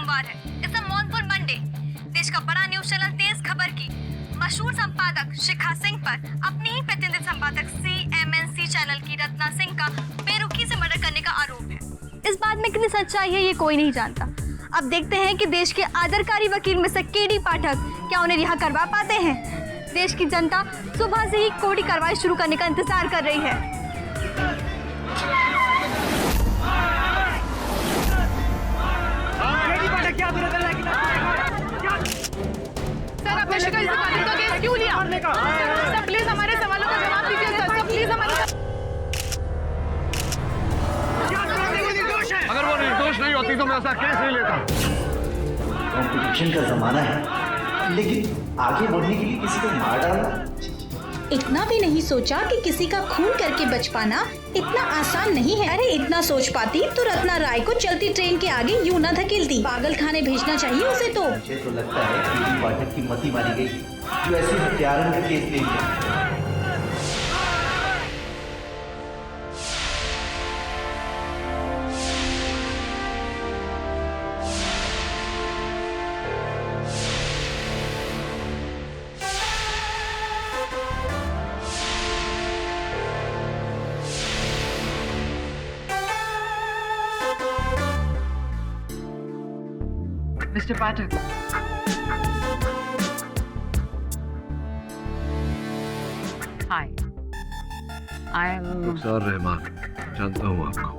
सोमवार है। It's a monsoon Monday. देश का बड़ा न्यूज चैनल तेज खबर की मशहूर संपादक शिखा सिंह पर अपनी ही प्रतिनिधि संपादक CMNC चैनल की रत्ना सिंह का बेरुखी से मर्डर करने का आरोप है। इस बात में कितनी सच्चाई है ये कोई नहीं जानता। अब देखते हैं कि देश के आदरकारी वकील मिस्टर KD पाठक क्या उन्हें रिहा करवा पाते हैं। देश की जनता सुबह से ही कोर्ट की कार्रवाई शुरू करने का इंतजार कर रही है। सर, आपने शिखा इस कातिल का केस क्यों लिया? सर प्लीज हमारे सवालों का जवाब दीजिए सर। सर प्लीज हमारे अगर वो निर्दोष नहीं होती तो मैं ऐसा केस नहीं लेता। कॉम्पिटिशन का जमाना है, लेकिन आगे बढ़ने के लिए किसी को मार डालना, इतना भी नहीं सोचा कि किसी का खून करके बच पाना इतना आसान नहीं है। अरे इतना सोच पाती तो रत्ना राय को चलती ट्रेन के आगे यूं न धकेलती। पागल खाने भेजना चाहिए उसे। तो मुझे तो लगता है KD पाठक की मति मारी गई जो ऐसे हत्यारों के केस ले लिया। Mister Pathak, hi, I am Rukhsar Rahman. जानता हूँ आपको,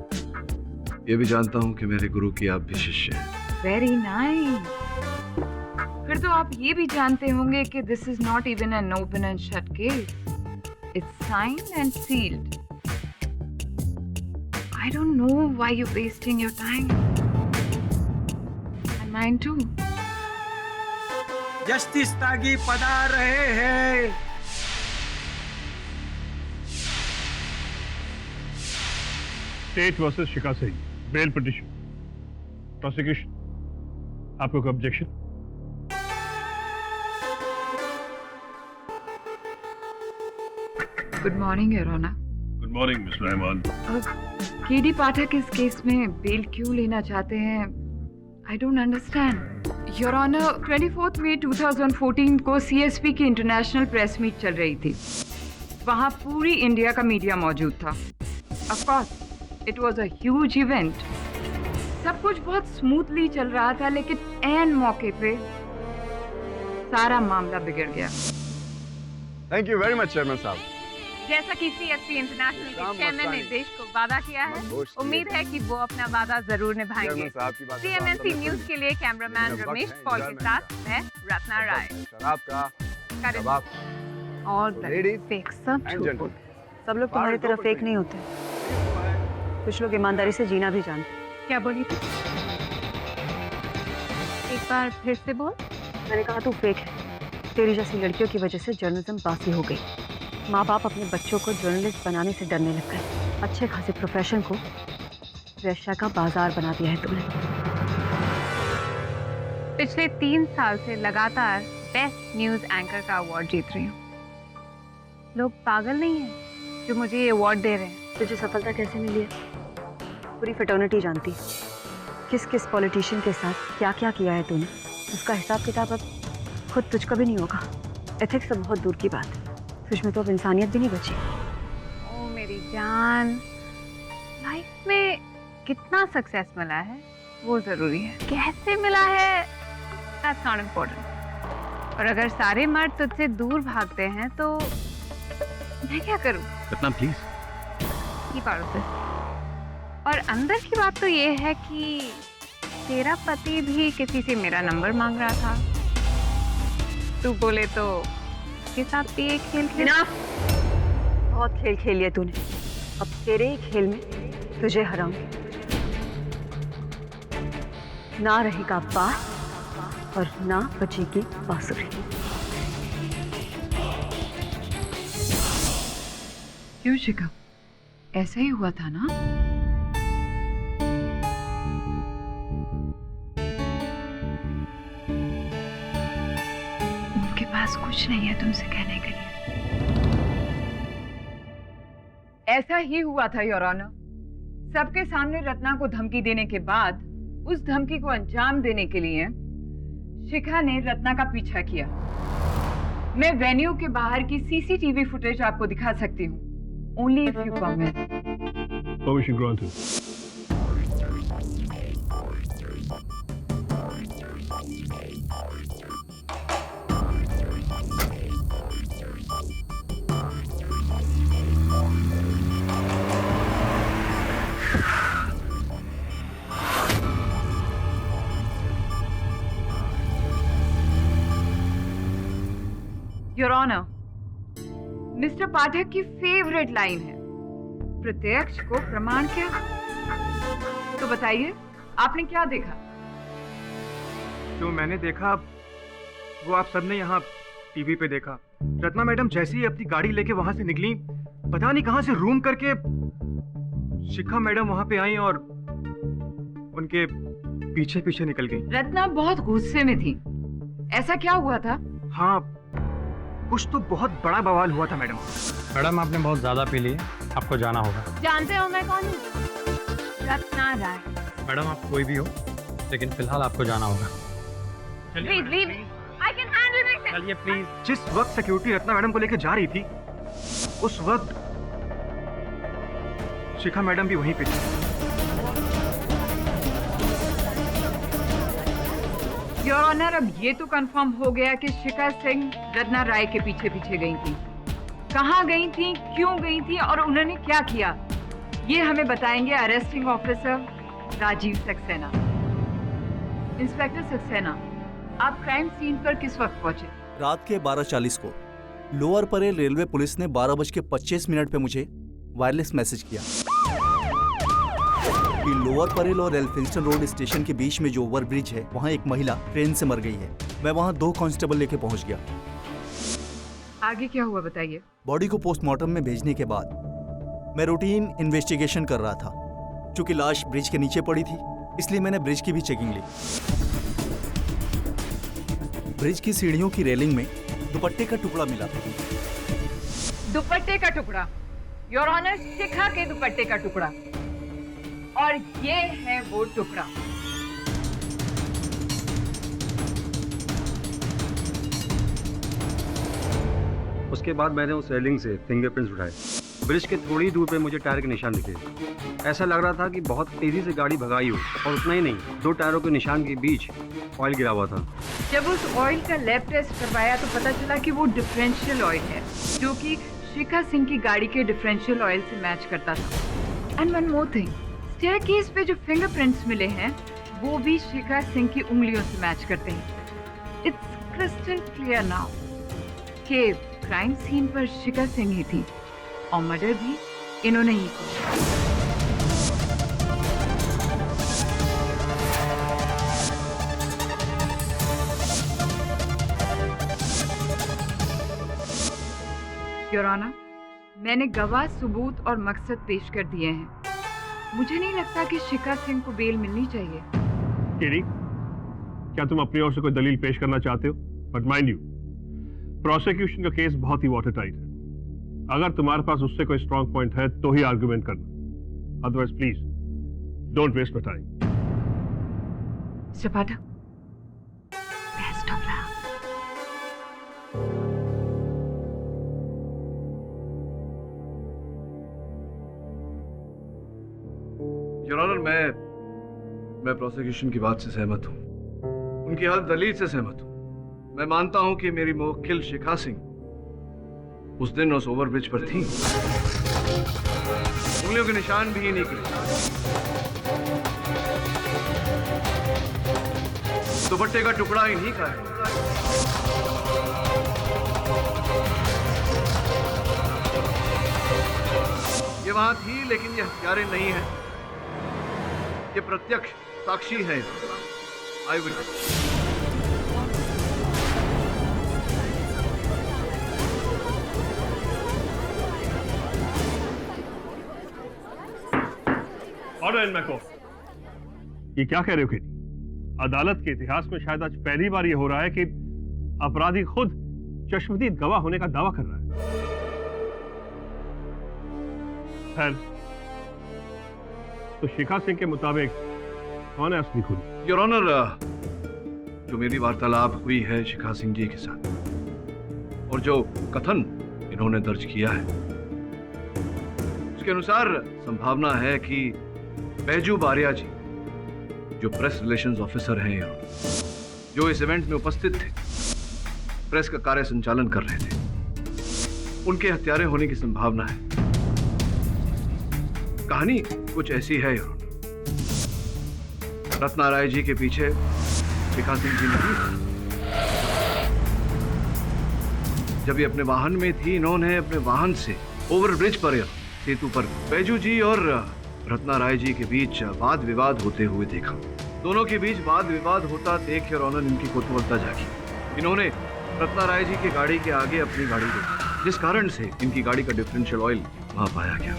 ये भी जानता हूँ कि मेरे गुरु की आप भी शिष्य हैं। Very nice. फिर तो आप ये भी जानते होंगे कि this is not even an open and shut case. It's signed and sealed. I don't know why you wasting your time. Mine too. Justice Tagi पधार रहे हैं। State versus Shikha Singh, bail petition, prosecution, आपको कोई objection? Good morning your honour. Good morning miss Rahman. KD Pathak इस case में bell क्यों लेना चाहते हैं? I don't understand. Your Honor, 24 मई 2014 को CSP की इंटरनेशनल प्रेस मीट चल रही थी। वहाँ पूरी इंडिया का मीडिया मौजूद था। Of course, it was a huge event. सब कुछ बहुत स्मूथली चल रहा था, लेकिन ऐन मौके पे सारा मामला बिगड़ गया। Thank you very much chairman साहब। जैसा कि CSP इंटरनेशनल के चेयरमैन ने देश को वादा किया है, उम्मीद है कि वो अपना वादा जरूर निभाएंगे। CMNC न्यूज के लिए कैमरामैन रमेश पॉल के साथ मैं रत्ना राय। और फेक सब झूठ। सब लोग तुम्हारी तरह फेक नहीं होते। कुछ लोग ईमानदारी से जीना भी जानते। क्या बोली थी? एक बार फिर से बोल। मैंने कहा तू फेक है। तेरी जैसी लड़कियों की वजह से जर्नलिज्म बासी हो गई। माँ बाप अपने बच्चों को जर्नलिस्ट बनाने से डरने लग गए। अच्छे खासे प्रोफेशन को वेश्या का बाजार बना दिया है तुमने। पिछले 3 साल से लगातार बेस्ट न्यूज एंकर का अवार्ड जीत रही हूँ। लोग पागल नहीं हैं जो मुझे ये अवार्ड दे रहे हैं। तुझे सफलता कैसे मिली है? पूरी फ्रेटर्निटी जानती। किस किस पॉलिटिशियन के साथ क्या क्या किया है तूने, उसका हिसाब किताब अब खुद तुझको भी नहीं होगा। एथिक्स तो बहुत दूर की बात है, तुझमें तो अब इंसानियत भी नहीं बची। ओ मेरी जान, लाइफ में कितना सक्सेस मिला है वो जरूरी है, कैसे मिला है दैट्स नॉट इम्पोर्टेंट। और अगर सारे मर्द तुझसे दूर भागते हैं तो मैं क्या करूं? रत्ना प्लीज। की बात है। और अंदर की बात तो ये है कि तेरा पति भी किसी से मेरा नंबर मांग रहा था। तू बोले तो के साथ भी एक खेल खेल। बहुत खेल खेल लिया तूने। अब तेरे ही खेल में तुझे हराऊंगी। ना रहेगा बात और ना बचेगी बांसुरी। क्यों शिखा, ऐसा ही हुआ था ना? उनके पास कुछ नहीं है तुमसे कहने के लिए। ऐसा ही हुआ था योर ऑनर। सबके सामने रत्ना को धमकी देने के बाद उस धमकी को अंजाम देने के लिए शिखा ने रत्ना का पीछा किया। मैं वेन्यू के बाहर की सीसीटीवी फुटेज आपको दिखा सकती हूँ। Only if you permit. Permission granted. Your honour, mister Pathak की फेवरेट लाइन है, प्रत्यक्ष को प्रमाण क्या। तो बताइए, आपने क्या देखा? जो मैंने देखा वो आप सबने यहाँ टीवी पे देखा। रत्ना मैडम जैसे ही अपनी गाड़ी लेके वहां से निकली, पता नहीं कहां से रूम करके शिखा मैडम वहां पे आई और उनके पीछे पीछे निकल गई। रत्ना बहुत गुस्से में थी, ऐसा क्या हुआ था? हाँ, कुछ तो बहुत बड़ा बवाल हुआ था मैडम। मैडम आपने बहुत ज्यादा पी ली है, आपको जाना होगा। जानते हो मैं कौन हूँ? रत्ना राय। मैडम आप कोई भी हो, लेकिन फिलहाल आपको जाना होगा। Please leave. I can handle it. चलिए प्लीज। जिस वक्त सिक्योरिटी रत्ना मैडम को लेकर जा रही थी, उस वक्त शिखा मैडम भी वहीं पे थी। योर ऑनर, अब ये तो कंफर्म हो गया कि शिखा सिंह रत्ना राय के पीछे पीछे गई थी। कहाँ गई थी, क्यों गई थी और उन्होंने क्या किया, ये हमें बताएंगे arresting officer Rajiv Saxena. Inspector Saxena, आप क्राइम सीन पर किस वक्त पहुंचे? रात के 12:40 को लोअर परेल रेलवे पुलिस ने 12:25 पे मुझे वायरलेस मैसेज किया कि लोअर परेल और एल्फिंस्टन रोड स्टेशन के बीच में जो ओवर ब्रिज है, वहाँ एक महिला ट्रेन से मर गई है। मैं वहाँ 2 कांस्टेबल लेके पहुँच गया। आगे क्या हुआ बताइए। बॉडी को पोस्टमार्टम में भेजने के बाद मैं रूटीन इन्वेस्टिगेशन कर रहा था। चूंकि लाश ब्रिज के नीचे पड़ी थी, इसलिए मैंने ब्रिज की भी चेकिंग ली। ब्रिज की सीढ़ियों की रेलिंग में दुपट्टे का टुकड़ा मिला। दुपट्टे का टुकड़ा? योर ऑनर, शिखा के दुपट्टे का टुकड़ा, और ये है वो टुकड़ा। उसके बाद मैंने उस रेलिंग से फिंगरप्रिंट्स उठाए। ब्रिज के थोड़ी दूर पे मुझे टायर के निशान दिखे। ऐसा लग रहा था कि बहुत तेजी से गाड़ी भगाई हो, और उतना ही नहीं, 2 टायरों के निशान के बीच ऑयल गिरा हुआ था। जब उस ऑयल का लैब टेस्ट करवाया तो पता चला कि वो डिफरेंशियल ऑयल है, जो कि शिखा सिंह की गाड़ी के डिफरेंशियल ऑयल से मैच करता था। And one more thing, staircase पे जो फिंगरप्रिंट्स मिले हैं, वो भी शिखा सिंह की उंगलियों से मैच करते हैं। इट्स क्रिस्टल क्लियर नाउ कि क्राइम सीन पर शिखा सिंह ही थी, और मर्डर भी इन्होंने ही किया। योर ऑनर, मैंने गवाह, सबूत और मकसद पेश कर दिए हैं। मुझे नहीं लगता कि शिखा सिंह को बेल मिलनी चाहिए। केडी, क्या तुम अपनी ओर से कोई दलील पेश करना चाहते हो? बट माइंड यू, प्रोसिक्यूशन का केस बहुत ही वाटर टाइट है। अगर तुम्हारे पास उससे कोई स्ट्रॉन्ग पॉइंट है तो ही आर्गुमेंट करना, otherwise please don't waste my time. Mister Pathak, best of luck. Your honour, मैं प्रोसिक्यूशन की बात से सहमत हूँ, उनकी हर दलील से सहमत हूँ। मैं मानता हूँ कि मेरी मुवक्किल शिखा सिंह उस दिन उस ओवरब्रिज पर थी। उंगलियों के निशान भी निकले, दुपट्टे का टुकड़ा इन्हीं का है। ये वहां थी, लेकिन ये हत्यारे नहीं है, ये प्रत्यक्ष साक्षी है। Eye witness. ऑर्डर इन मैको। ये क्या कह रहे हो केडी? अदालत के इतिहास में शायद आज पहली बार ये हो रहा है कि अपराधी खुद चश्मदीद गवाह होने का दावा कर रहा है। खैर, तो शिखा सिंह के मुताबिक कौन है असली खूनी? योर ऑनर, जो मेरी वार्तालाप हुई है शिखा सिंह जी के साथ और जो कथन इन्होंने दर्ज किया है, उसके अनुसार संभावना है कि बैजू बारिया जी, जो प्रेस रिलेशंस ऑफिसर हैं, जो इस इवेंट में उपस्थित थे, प्रेस का कार्य संचालन कर रहे थे, उनके हत्यारे होने की संभावना है। कहानी कुछ ऐसी है योर ऑनर, रत्ना राय जी के पीछे शिखा सिंह जी नहीं थी। जब ये अपने वाहन में थी, इन्होंने अपने वाहन से ओवरब्रिज पर या सेतु पर बैजू जी और रत्ना राय जी के बीच वाद विवाद होते हुए देखा। दोनों के बीच वाद विवाद होता देख योर ऑनर इनकी कौतूहलता जागी। इन्होंने रत्ना राय जी की गाड़ी के आगे अपनी गाड़ी रोकी, जिस कारण से इनकी गाड़ी का डिफरेंशियल ऑयल वहां पाया गया।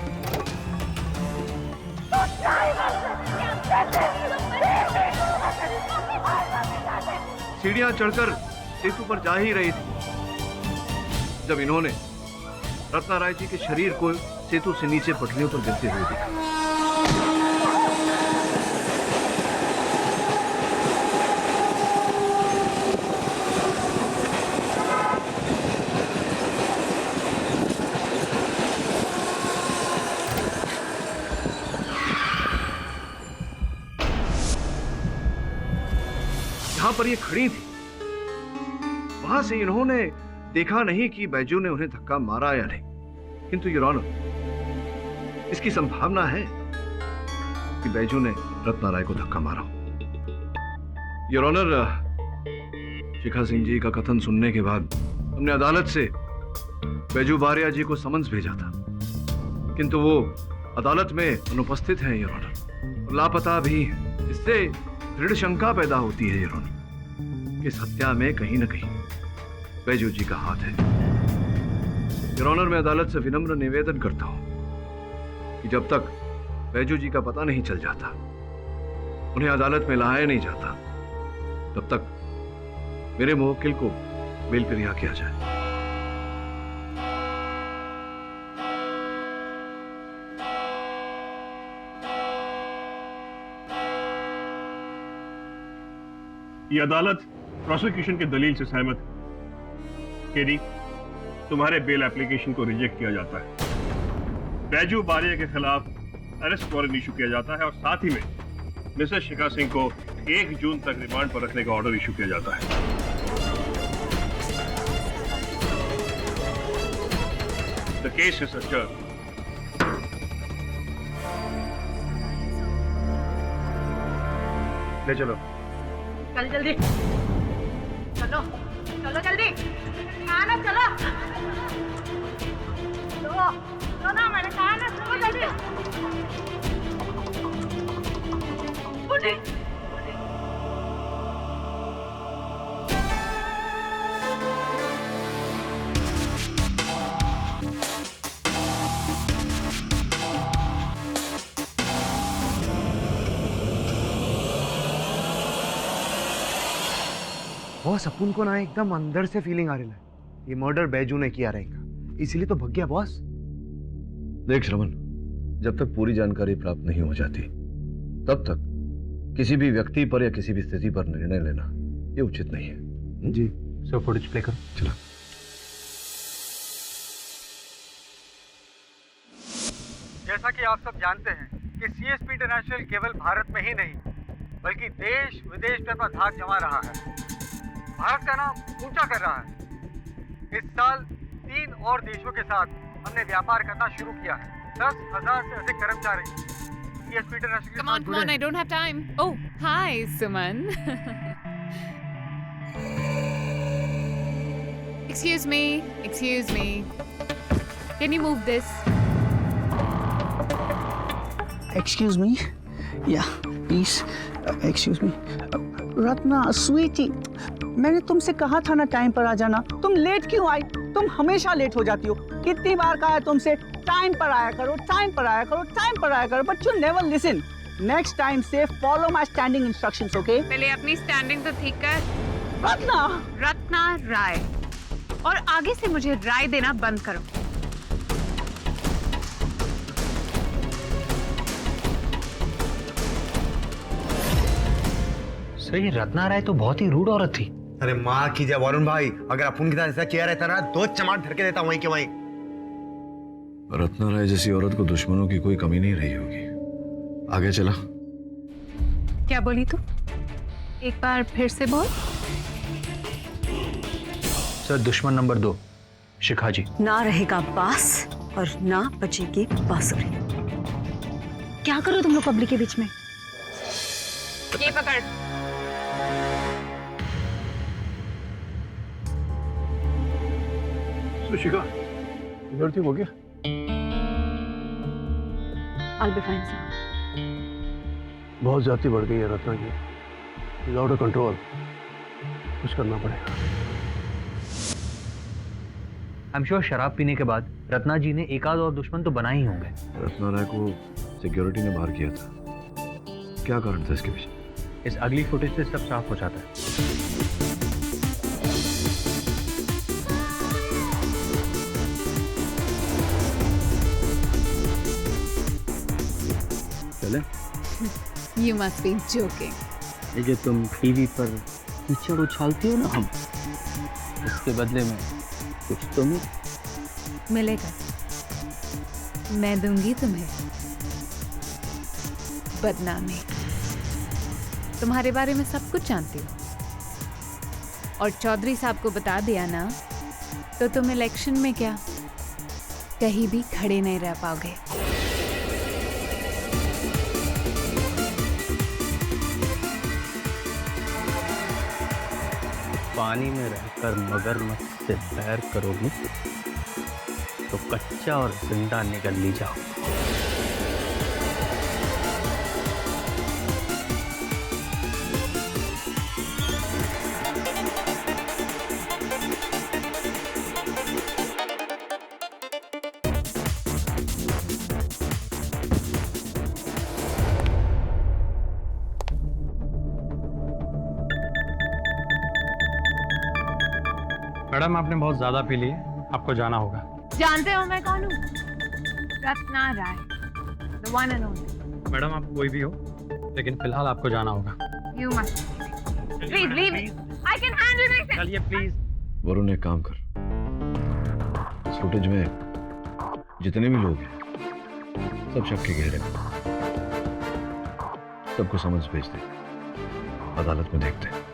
सीढ़ियां चढ़कर सेतु पर जा ही रही थी जब इन्होंने रत्ना राय जी के शरीर को सेतु से नीचे पटरियों पर गिरते हुए देखा। जहां पर ये खड़ी थी, वहां से इन्होंने देखा नहीं कि बैजू ने उन्हें धक्का मारा या नहीं, किंतु योर ऑनर, इसकी संभावना है कि बैजू ने रत्ना राय को धक्का मारा। योर ऑनर, शिखा सिंह जी का कथन सुनने के बाद हमने अदालत से बैजू बारिया जी को समन्स भेजा था, किंतु वो अदालत में अनुपस्थित हैं योर ऑनर, और लापता भी हैं। इससे दृढ़ शंका पैदा होती है योर ऑनर कि इस हत्या में कहीं न कहीं बैजू जी का हाथ है। योर ऑनर, मैं अदालत से विनम्र निवेदन करता हूं कि जब तक बैजू जी का पता नहीं चल जाता, उन्हें अदालत में लाया नहीं जाता, तब तक मेरे मुवक्किल को बेल पर रिहा किया जाए। ये अदालत प्रोसिक्यूशन के दलील से सहमत है। केडी, तुम्हारे बेल एप्लीकेशन को रिजेक्ट किया जाता है। बैजू बारिया के खिलाफ अरेस्ट वारंट इशू किया जाता है और साथ ही में मिसेस शिखा सिंह को 1 जून तक रिमांड पर रखने का ऑर्डर इशू किया जाता है। The case is adjourned. ले चलो। चल जल्दी, चलो चलो जल्दी, आना चलो, चलो ना, मैंने कहा ना, चलो जल्दी। बॉस, अपन को ना एकदम अंदर से फीलिंग आ रही है ये मर्डर बैजू ने किया रहेगा, इसीलिए तो भग गया बॉस। देख श्रवण, जब तक पूरी जानकारी प्राप्त नहीं हो जाती, तब तक किसी भी व्यक्ति पर या किसी भी स्थिति पर निर्णय लेना ये उचित नहीं है। जी सो फुटेज प्ले करो। चलो। जैसा कि आप सब जानते हैं कि सीएसपी इंटरनेशनल केवल भारत में ही नहीं बल्कि देश विदेश में अपना धाक जमा रहा है, भारत का नाम ऊंचा कर रहा है। इस साल 3 और देशों के साथ हमने व्यापार करना शुरू किया है। 10,000 से अधिक कर्मचारी CSP international Come on, come on, I don't have time. Oh, hi, Suman. Excuse me. Can you move this? Excuse me? Yeah, please. Excuse me. Ratna, sweetie, मैंने तुमसे कहा था ना टाइम पर आ जाना, तुम लेट क्यों आई? तुम हमेशा लेट हो जाती हो। कितनी बार कहा है तुमसे टाइम पर आया करो, टाइम पर आया करो, टाइम पर आया करो, but you never listen. Next time से follow my standing instructions, okay? पहले अपनी स्टैंडिंग तो ठीक कर। रत्ना राय, और आगे से मुझे राय देना बंद करो। सर ये रत्ना राय तो बहुत ही रूड औरत थी। अरे माँ की जय वरुण भाई, अगर अपन के साथ ऐसा किया रहता ना, 2 चमाट धर के देता वहीं के वहीं। रत्ना राय जैसी औरत को दुश्मनों की कोई कमी नहीं रही होगी। आगे चला। क्या बोली तू? एक बार फिर से बोल। सर दुश्मन नंबर 2 शिखा जी। ना रहेगा बास और ना बचेगी बांसुरी। क्या करो तुम लोग पब्लिक के बीच में? ये पकड़। शिखा गलती हो गया। I'll be fine, sir. बहुत ज्यादा बढ़ गई है रत्ना जी, विदाउट कंट्रोल। कुछ करना पड़ेगा। आई एम श्योर शराब पीने के बाद रत्ना जी ने एक आध और दुश्मन तो बना ही होंगे। रत्ना राय को सिक्योरिटी ने बाहर किया था, क्या कारण था इसके पीछे? इस अगली फुटेज से सब साफ हो जाता है। You must be joking. ये जो तुम टीवी पर कीचड़ उछालती हो ना, हम इसके बदले में कुछ तो मिलेगा। मैं दूंगी तुम्हें बदनामी। तुम्हारे बारे में सब कुछ जानती हूँ और चौधरी साहब को बता दिया ना तो तुम इलेक्शन में क्या कहीं भी खड़े नहीं रह पाओगे। पानी में रहकर मगरमच्छ से बैर करोगी तो कच्चा और जिंदा निकल ली जाओ। मैडम आपने बहुत ज्यादा पी ली है, आपको जाना होगा। जानते हो मैं कौन हूँ? रत्ना राय, the one and only. Madam आप कोई भी हो, लेकिन फिलहाल आपको जाना होगा। You must. Please leave it. I can handle myself. चलिए प्लीज। वरुण एक काम कर, इस फुटेज में जितने भी लोग हैं सब शक के घेरे में, सबको समझ भेज दे, अदालत में देखते हैं।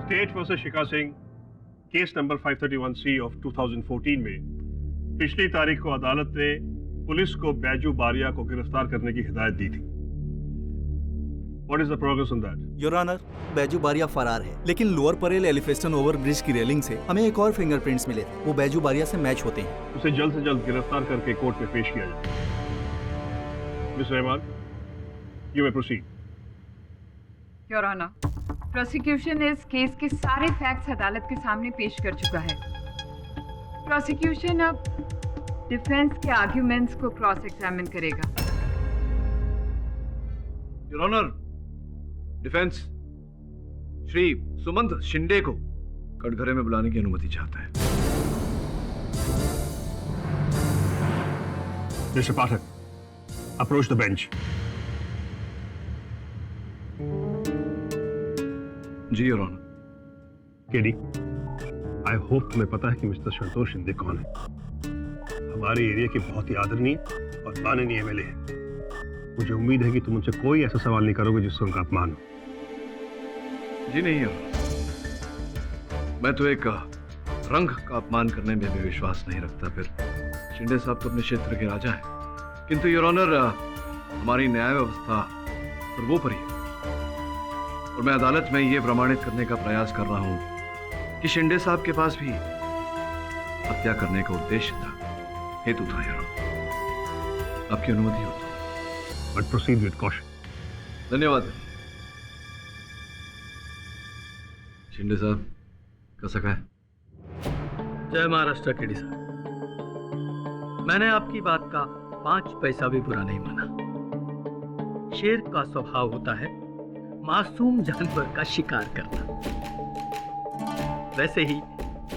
State versus Shikha Singh case number 531C of 2014 में पिछली तारीख को अदालत ने पुलिस को बैजू बारिया को गिरफ्तार करने की हिदायत दी थी। What is the progress on that? Your honour, Baiju Baria फरार है, लेकिन lower Parel Elphinstone over bridge की रेलिंग से हमें एक और फिंगरप्रिंट्स मिले थे। वो बैजू बारिया से मैच होते हैं। उसे जल्द से जल्द गिरफ्तार करके कोर्ट में पेश किया जाए। Miss Rahman, you may proceed. Your honour, prosecution इस केस के सारे फैक्ट्स अदालत के सामने पेश कर चुका है। प्रोसिक्यूशन अब डिफेंस के आर्ग्यूमेंट्स को क्रॉस एग्जामिन करेगा। Your honour, defence Shri Sumant Shinde को कटघरे में बुलाने की अनुमति चाहता है। Mister Pathak, approach the bench. जी your honour. KD, I hope तुम्हें पता है कि मिस्टर संतोष शिंदे कौन है। हमारे एरिया के बहुत ही आदरणीय और माननीय एमएलए हैं। मुझे उम्मीद है कि तुम उनसे कोई ऐसा सवाल नहीं करोगे जिससे उनका अपमान हो। जी नहीं योर ऑनर, मैं तो एक रंग का अपमान करने में भी विश्वास नहीं रखता। फिर शिंदे साहब तो अपने क्षेत्र के राजा हैं, किंतु योर ऑनर हमारी न्याय व्यवस्था सर्वोपरि है और मैं अदालत में ये प्रमाणित करने का प्रयास कर रहा हूं कि शिंदे साहब के पास भी हत्या करने का उद्देश्य था, हेतु था। योर ऑनर, आपकी अनुमति हो तो। But proceed with caution. धन्यवाद। शिंदे साहब कैसा है? जय महाराष्ट्र केडी साहब, मैंने आपकी बात का 5 पैसा भी बुरा नहीं माना। शेर का स्वभाव होता है मासूम जानवर का शिकार करना, वैसे ही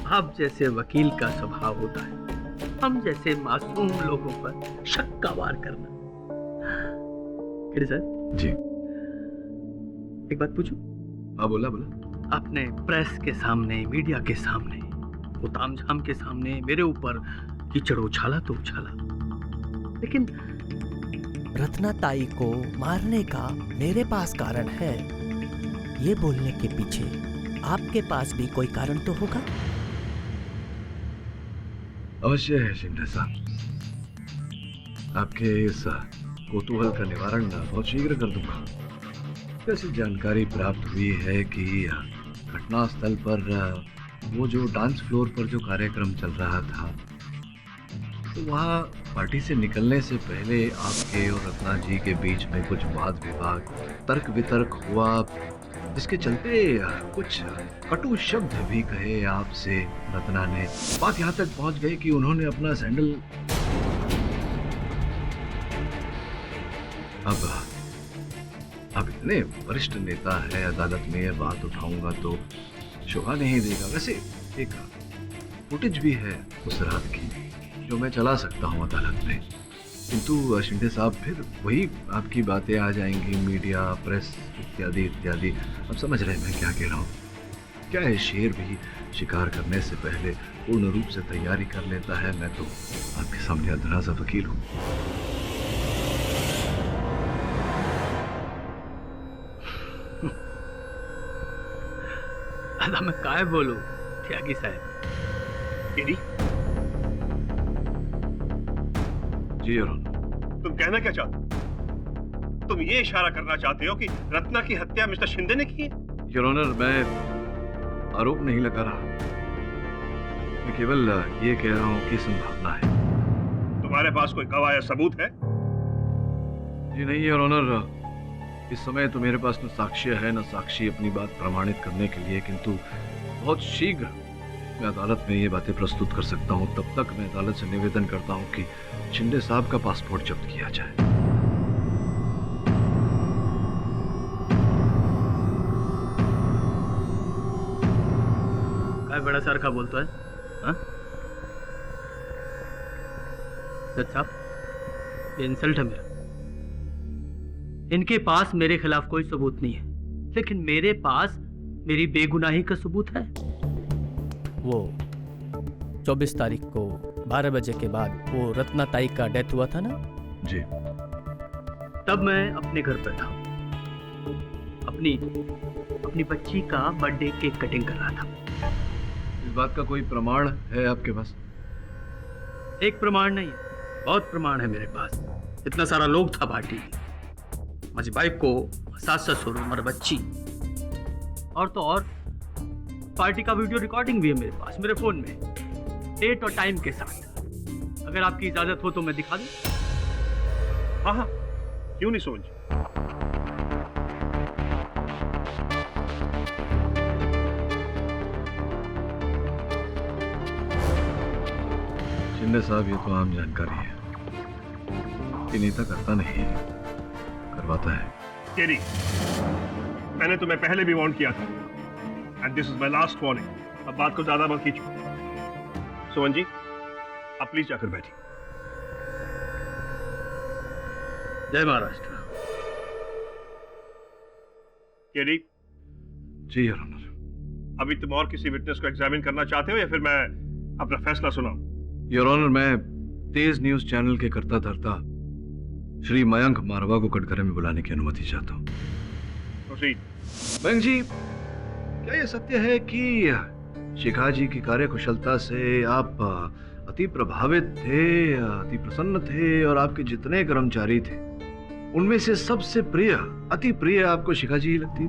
आप जैसे वकील का स्वभाव होता है हम जैसे मासूम लोगों पर शक का वार करना। केडी साहब, जी। एक बात पूछूं? हाँ बोला बोला। आपने प्रेस के सामने, मीडिया के सामने, वो तामझाम के सामने मेरे ऊपर कीचड़ उछाला तो उछाला, लेकिन रत्ना ताई को मारने का मेरे पास कारण है, ये बोलने के पीछे आपके पास भी कोई कारण तो होगा? अवश्य है शिंदे साहब, आपके इस कौतूहल का निवारण बहुत शीघ्र कर दूंगा। ऐसी जानकारी प्राप्त हुई है कि घटना स्थल पर वो जो डांस फ्लोर पर जो कार्यक्रम चल रहा था, तो वहाँ पार्टी से निकलने से पहले आपके और रत्ना जी के बीच में कुछ वाद विवाद, तर्क वितर्क हुआ, जिसके चलते कुछ कटु शब्द भी कहे आपसे रत्ना ने। बात यहाँ तक पहुँच गई कि उन्होंने अपना सैंडल अब इतने वरिष्ठ नेता है, अदालत में ये बात उठाऊंगा तो शोभा नहीं देगा। वैसे एक फुटेज भी है उस रात की जो मैं चला सकता हूँ अदालत में, किंतु शिंदे साहब फिर वही आपकी बातें आ जाएंगी, मीडिया, प्रेस इत्यादि इत्यादि। अब समझ रहे हैं मैं क्या कह रहा हूँ। क्या है, शेर भी शिकार करने से पहले पूर्ण रूप से तैयारी कर लेता है। मैं तो आपके सामने अधना सा वकील हूँ। अदा मैं काय बोलूं त्यागी साहब। जी अरुण, तुम कहना क्या चाहते हो? तुम ये इशारा करना चाहते हो कि रत्ना की हत्या मिस्टर शिंदे ने की है? योर ऑनर, मैं आरोप नहीं लगा रहा, मैं केवल ये कह रहा हूँ कि संभावना है। तुम्हारे पास कोई गवाह या सबूत है? जी नहीं योर ऑनर, इस समय तो मेरे पास न साक्ष्य है न साक्षी अपनी बात प्रमाणित करने के लिए, किंतु बहुत शीघ्र मैं अदालत में ये बातें प्रस्तुत कर सकता हूँ। तब तक मैं अदालत से निवेदन करता हूँ कि शिंदे साहब का पासपोर्ट जब्त किया जाए। काय बड़ा सर का बोलता है? हाँ? जज साहब, ये इंसल्ट है मेरा। इनके पास मेरे खिलाफ कोई सबूत नहीं है, लेकिन मेरे पास मेरी बेगुनाही का सबूत है। वो 24 तारीख को 12 बजे के बाद वो रत्ना ताई का डेथ हुआ था ना? जी। तब मैं अपने घर पर था, अपनी बच्ची का बर्थडे केक कटिंग कर रहा था। इस बात का कोई प्रमाण है आपके पास? एक प्रमाण नहीं है, बहुत प्रमाण है मेरे पास। इतना सारा लोग था पार्टी में, माझी बायको, सास ससुर, हमारी बच्ची, और तो और पार्टी का वीडियो रिकॉर्डिंग भी है मेरे पास, मेरे फोन में, डेट और टाइम के साथ। अगर आपकी इजाजत हो तो मैं दिखा दूं। हाँ हाँ, क्यों नहीं सोच। शिंदे साहब, ये तो आम जानकारी है कि नेता करता नहीं है, करवाता है। केरी, मैंने तुम्हें पहले भी वार्न किया था, and this is my last warning. अब बात को ज्यादा मत खींचो। सोहन जी, आप प्लीज जाकर बैठिए। जय महाराष्ट्र। केरी। जी योर ऑनर। अभी तुम और किसी विटनेस को एग्जामिन करना चाहते हो या फिर मैं अपना फैसला सुनाऊं? योर ऑनर, मैं तेज न्यूज चैनल के कर्ता धर्ता श्री मयंक मारवा को कटघरे में बुलाने की अनुमति चाहता हूँ। मयंक जी, क्या ये सत्य है कि शिखा जी की कार्यकुशलता से आप अति प्रभावित थे, अति प्रसन्न थे, और आपके जितने कर्मचारी थे उनमें से सबसे प्रिय, अति प्रिय आपको शिखा जी लगती थी?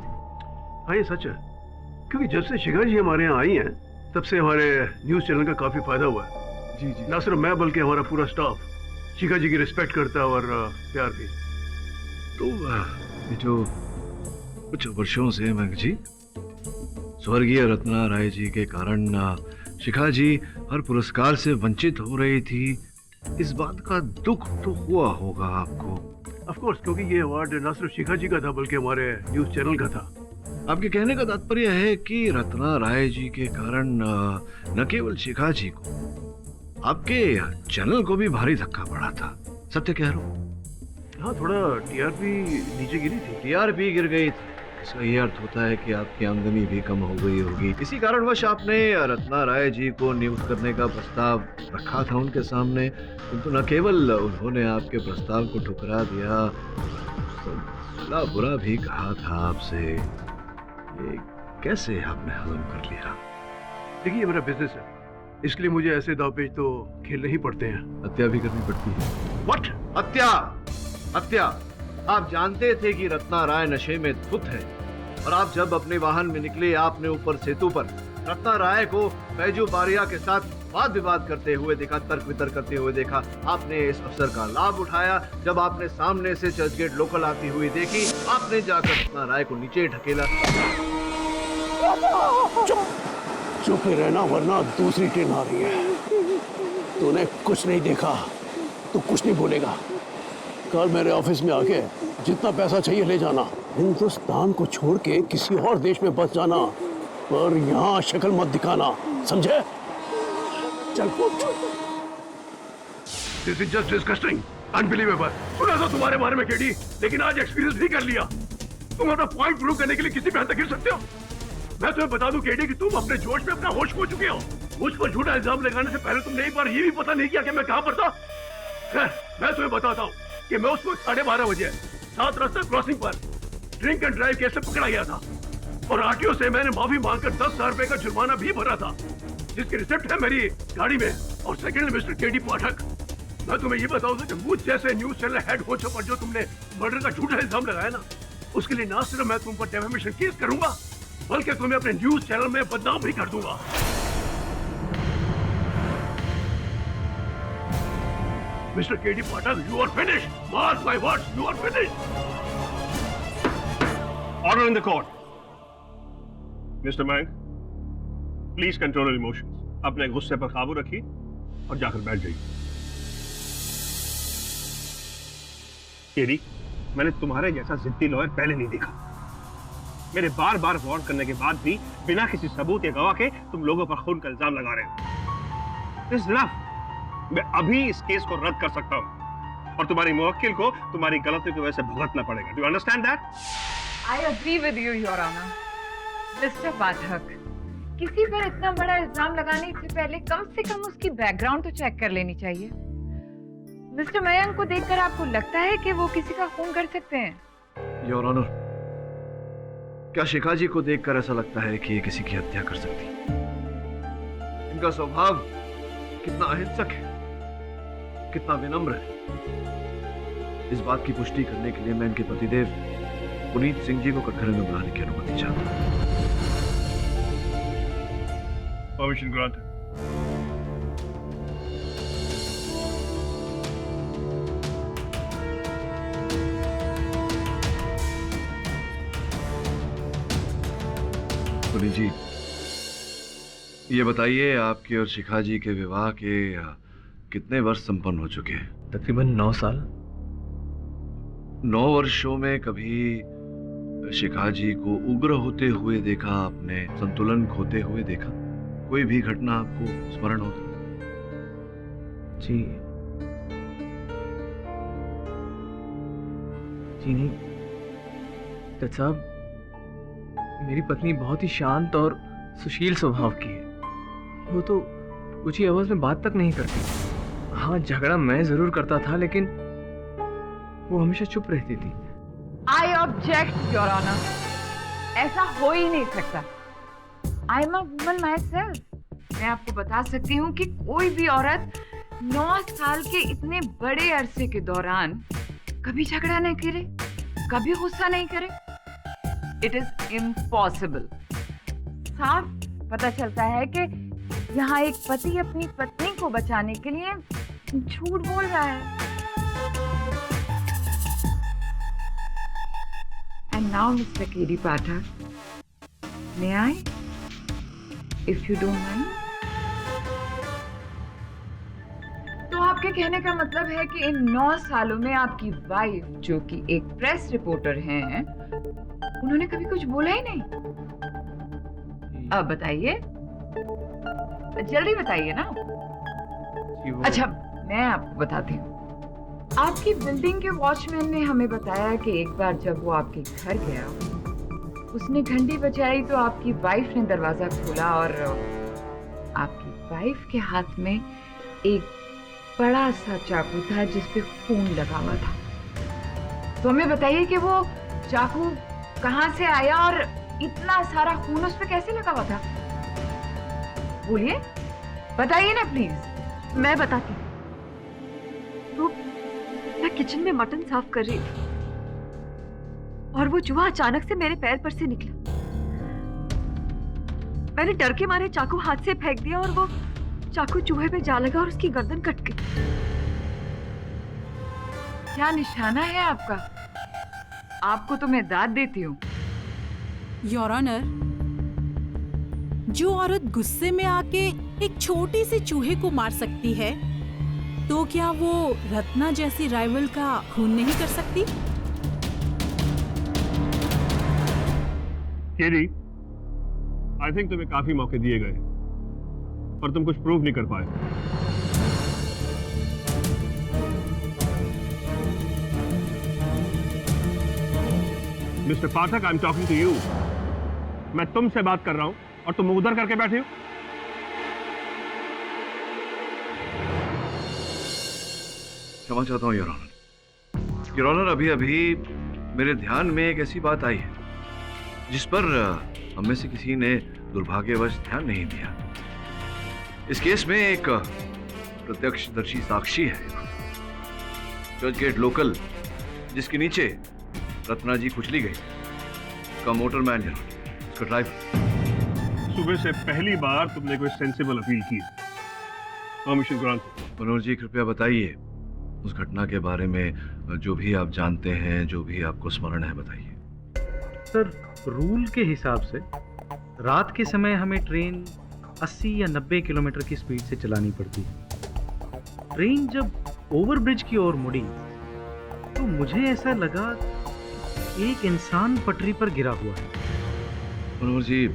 हाँ, ये सच है, क्योंकि जब से शिखा जी हमारे यहाँ आई हैं तब से हमारे न्यूज चैनल का काफी फायदा हुआ है। जी जी। ना सिर्फ मैं बल्कि हमारा पूरा स्टाफ शिखा जी की रिस्पेक्ट करता है और प्यार भी। तो ये जो कुछ वर्षों से मयंक जी, स्वर्गीय रत्ना राय जी के कारण शिखा जी हर पुरस्कार से वंचित हो रही थी, इस बात का दुख तो हुआ होगा आपको? ऑफ कोर्स, क्योंकि ये अवार्ड न सिर्फ शिखा जी का था बल्कि हमारे न्यूज चैनल का था। आपके कहने का तात्पर्य है कि रत्ना राय जी के कारण न केवल शिखा जी को, आपके चैनल को भी भारी धक्का पड़ा था। सत्य कह रहा हूं? हाँ, थोड़ा टीआरपी नीचे गिरी थी। टीआरपी गिर गई थी, इसका ये अर्थ होता है कि आपकी आमदनी भी कम हो गई होगी। इसी कारणवश आपने रत्ना राय जी को नियुक्त करने का प्रस्ताव रखा था उनके सामने, किंतु न केवल उन्होंने आपके प्रस्ताव को ठुकरा दिया, भला बुरा भी कहा था आपसे। ये कैसे आपने हजम कर लिया? देखिए, मेरा बिजनेस है, इसके लिए मुझे ऐसे दावपेच तो खेलने ही पड़ते हैं। हत्या भी करनी पड़ती है। व्हाट? हत्या? हत्या? आप जानते थे कि रत्ना राय नशे में धुत है, और आप जब अपने वाहन में निकले, आपने ऊपर सेतु पर रत्ना राय को बैजू बारिया के साथ वाद विवाद करते हुए देखा, तर्क वितर्क करते हुए देखा। आपने इस अवसर का लाभ उठाया। जब आपने सामने से चर्चगेट लोकल आती हुई देखी, आपने जाकर रत्ना राय को नीचे ढकेला। चुप ही रहना, वरना दूसरी ट्रेन आ रही है। तूने कुछ नहीं देखा तो कुछ नहीं बोलेगा। कल मेरे ऑफिस में आके जितना पैसा चाहिए ले जाना। हिंदुस्तान को छोड़ के किसी और देश में बस जाना, पर यहाँ शक्ल मत दिखाना, समझे? चल This is just disgusting, unbelievable। सुना था तुम्हारे बारे में केडी, लेकिन आज एक्सपीरियंस भी कर लिया। तुम अपना पॉइंट प्रूव करने के लिए किसी पे हद तक गिर सकते हो। मैं तुम्हें बता दूं केडी कि तुम अपने जोश में अपना होश खो चुके हो। मुझ पर झूठा इल्जाम लगाने से पहले तुमने एक बार ये भी पता नहीं किया कि मैं कहां पर था। खैर, मैं तुम्हें बताता हूँ कि मैं उस वक्त 12:30 बजे 7 रास्ता क्रॉसिंग पर ड्रिंक एंड ड्राइव केस से पकड़ा गया था, और आरटीओ से मैंने माफी मांगकर 10,000 रुपए का जुर्माना भी भरा था, जिसकी रिसिप्ट है मेरी गाड़ी में। और सेकंड, मिस्टर केडी पाठक, मैं तुम्हें ये बताऊंगा कि मुझ जैसे न्यूज चैनल हेड होस्ट पर जो तुमने मर्डर का झूठा इल्जाम लगाया ना, उसके लिए ना सिर्फ मैं तुम पर डेफेमेशन केस करूंगा, बल्कि तुम्हें अपने न्यूज चैनल में बदनाम भी कर दूंगा। Mr. K.D. Patel, you are finished. Mark my words, you are finished. Order in the court. Mr. Mayank, please control your emotions. अपने गुस्से पर काबू रखिए और जाकर बैठ जाइए। केडी, मैंने तुम्हारे जैसा जिद्दी लॉयर पहले नहीं देखा। मेरे बार बार वार्न करने के बाद भी बिना किसी सबूत या गवाह के तुम लोगों पर खून का इल्जाम लगा रहे हो। This is enough. मैं अभी इस केस को रद्द कर सकता हूं और तुम्हारी मुवक्किल को तुम्हारी गलती की वजह से भुगतना पड़ेगा। Do you understand that? I agree with you, Your Honor. Mr. पाठक, किसी पर इतना बड़ा इल्जाम लगाने से पहले कम से कम उसकी बैकग्राउंड तो चेक कर लेनी चाहिए। मिस्टर मयंक को देखकर आपको लगता है कि वो किसी का खून कर सकते हैं? योर ऑनर, क्या शिखा जी को देखकर ऐसा लगता है कि ये किसी की हत्या कर सकती? इनका स्वभाव कितना अहिंसक है, कितना विनम्र है। इस बात की पुष्टि करने के लिए मैं इनके पतिदेव पुनीत सिंह जी को कटघरे में बुलाने की अनुमति चाहता हूं। Permission granted. पुनीत जी, ये बताइए, आपके और शिखा जी के विवाह के कितने वर्ष संपन्न हो चुके हैं? तकरीबन 9 साल। 9 वर्षों में कभी शिखा जी को उग्र होते हुए देखा आपने, संतुलन खोते हुए देखा? कोई भी घटना आपको स्मरण हो? जी नहीं डॉक्टर साहब, मेरी पत्नी बहुत ही शांत और सुशील स्वभाव की है। वो तो ऊंची आवाज में बात तक नहीं करती। हाँ, झगड़ा मैं जरूर करता था, लेकिन वो हमेशा चुप रहती थी। I object, Your Honor. ऐसा हो ही नहीं सकता। I am a woman myself. मैं आपको बता सकती हूँ कि कोई भी औरत 9 साल के इतने बड़े अरसे के दौरान कभी झगड़ा नहीं करे, कभी गुस्सा नहीं करे। It is impossible. साफ पता चलता है कि यहाँ एक पति अपनी पत्नी को बचाने के लिए झूठ बोल रहा है। And now, Mr. K.D. Pathak, may I, if you don't mind? तो आपके कहने का मतलब है कि इन 9 सालों में आपकी वाइफ, जो कि एक प्रेस रिपोर्टर हैं, उन्होंने कभी कुछ बोला ही नहीं? अब बताइए, जल्दी बताइए ना। अच्छा, मैं आपको बताती हूँ। आपकी बिल्डिंग के वॉचमैन ने हमें बताया कि एक बार जब वो आपके घर गया, उसने घंटी बजाई तो आपकी वाइफ ने दरवाजा खोला और आपकी वाइफ के हाथ में एक बड़ा सा चाकू था जिस पे खून लगा हुआ था। तो हमें बताइए कि वो चाकू कहाँ से आया और इतना सारा खून उस पे कैसे लगा हुआ था? बोलिए, बताइए ना प्लीज। मैं बताती हूँ। तो मैं किचन में मटन साफ कर रही थी और वो चूहा अचानक से मेरे पैर पर से निकला। मैंने डर के मारे चाकू हाथ से फेंक दिया और वो चाकू चूहे पे जा लगा और उसकी गर्दन कट गई। क्या निशाना है आपका? आपको तो मैं दाद देती हूँ। योर ऑनर, जो औरत गुस्से में आके एक छोटी सी चूहे को मार सकती है, तो क्या वो रत्ना जैसी राइवल का खून नहीं कर सकती? केडी, आई थिंक तुम्हें काफी मौके दिए गए और तुम कुछ प्रूव नहीं कर पाए। Mister Pathak, I am talking to you. मैं तुमसे बात कर रहा हूं और तुम उधर करके बैठे हो। क्षमा चाहता हूं योर ऑनर। योर ऑनर, अभी अभी मेरे ध्यान में एक ऐसी बात आई है जिस पर हम में से किसी ने दुर्भाग्यवश ध्यान नहीं दिया। इस केस में एक प्रत्यक्षदर्शी साक्षी है, चर्च गेट लोकल, जिसके नीचे रत्ना जी कुचली गई, का मोटरमैन है, उसका ड्राइवर। सुबह से पहली बार तुमने कोई सेंसिबल अपील की। Permission grant. मनोहर जी, कृपया बताइए उस घटना के बारे में, जो भी आप जानते हैं, जो भी आपको स्मरण है, बताइए। सर, रूल के हिसाब से रात के समय हमें ट्रेन 80 या 90 किलोमीटर की स्पीड से चलानी पड़ती है। ट्रेन जब ओवरब्रिज की ओर मुड़ी तो मुझे ऐसा लगा एक इंसान पटरी पर गिरा हुआ है। मनोहर जी,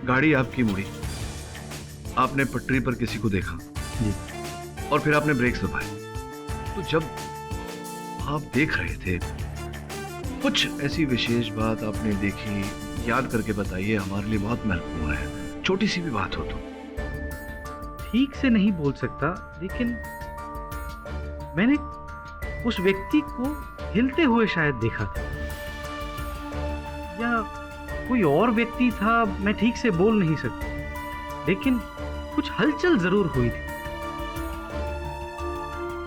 गाड़ी आपकी मुड़ी, आपने पटरी पर किसी को देखा जी, और फिर आपने ब्रेक दबाए। तो जब आप देख रहे थे, कुछ ऐसी विशेष बात आपने देखी, याद करके बताइए, हमारे लिए बहुत महत्वपूर्ण है, छोटी सी भी बात हो तो। ठीक से नहीं बोल सकता, लेकिन मैंने उस व्यक्ति को हिलते हुए शायद देखा था, या कोई और व्यक्ति था, मैं ठीक से बोल नहीं सकता, लेकिन कुछ हलचल जरूर हुई थी।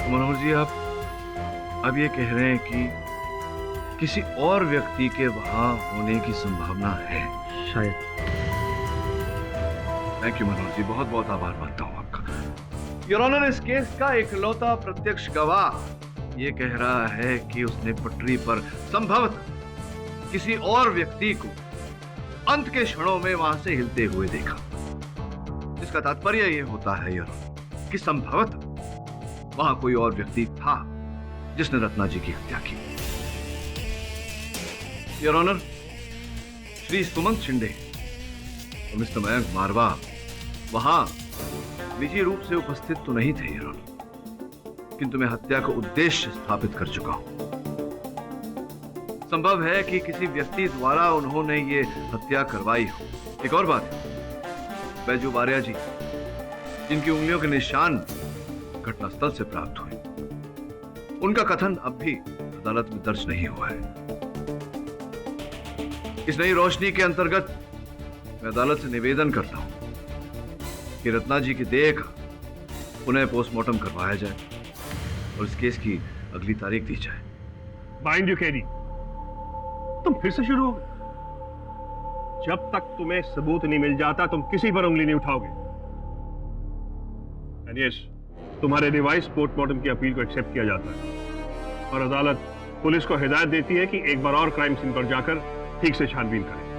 मनोहर जी, आप ये कह रहे हैं कि किसी और व्यक्ति के वहां होने की संभावना है? शायद। थैंक यू मनोहर जी, बहुत बहुत आभार मानता हूं आपका। योर ऑनर, इस केस का इकलौता प्रत्यक्ष गवाह ये कह रहा है कि उसने पटरी पर संभवतः किसी और व्यक्ति को अंत के क्षणों में वहां से हिलते हुए देखा। इसका तात्पर्य यह होता है योर ऑनर कि संभवतः वहां कोई और व्यक्ति था जिसने रत्ना जी की हत्या की। योर ऑनर, श्री सुमंत शिंदे और मिस्टर मयंक मारवा वहां निजी रूप से उपस्थित तो नहीं थे योर ऑनर, किंतु मैं हत्या का उद्देश्य स्थापित कर चुका हूं। संभव है कि किसी व्यक्ति द्वारा उन्होंने ये हत्या करवाई हो। एक और बात, बैजू बारिया जी, जिनकी उंगलियों के निशान घटनास्थल से प्राप्त हुए, उनका कथन अब भी अदालत में दर्ज नहीं हुआ है। इस नई रोशनी के अंतर्गत मैं अदालत से निवेदन करता हूं कि रत्ना जी की देह का पुनः पोस्टमार्टम करवाया जाए और इस केस की अगली तारीख दी जाए। माइंड यू केडी, तुम फिर से शुरू हो गए। जब तक तुम्हें सबूत नहीं मिल जाता तुम किसी पर उंगली नहीं उठाओगे। एंड यस, तुम्हारे रिवाइज पोस्टमार्टम की अपील को एक्सेप्ट किया जाता है और अदालत पुलिस को हिदायत देती है कि एक बार और क्राइम सीन पर जाकर ठीक से छानबीन करें।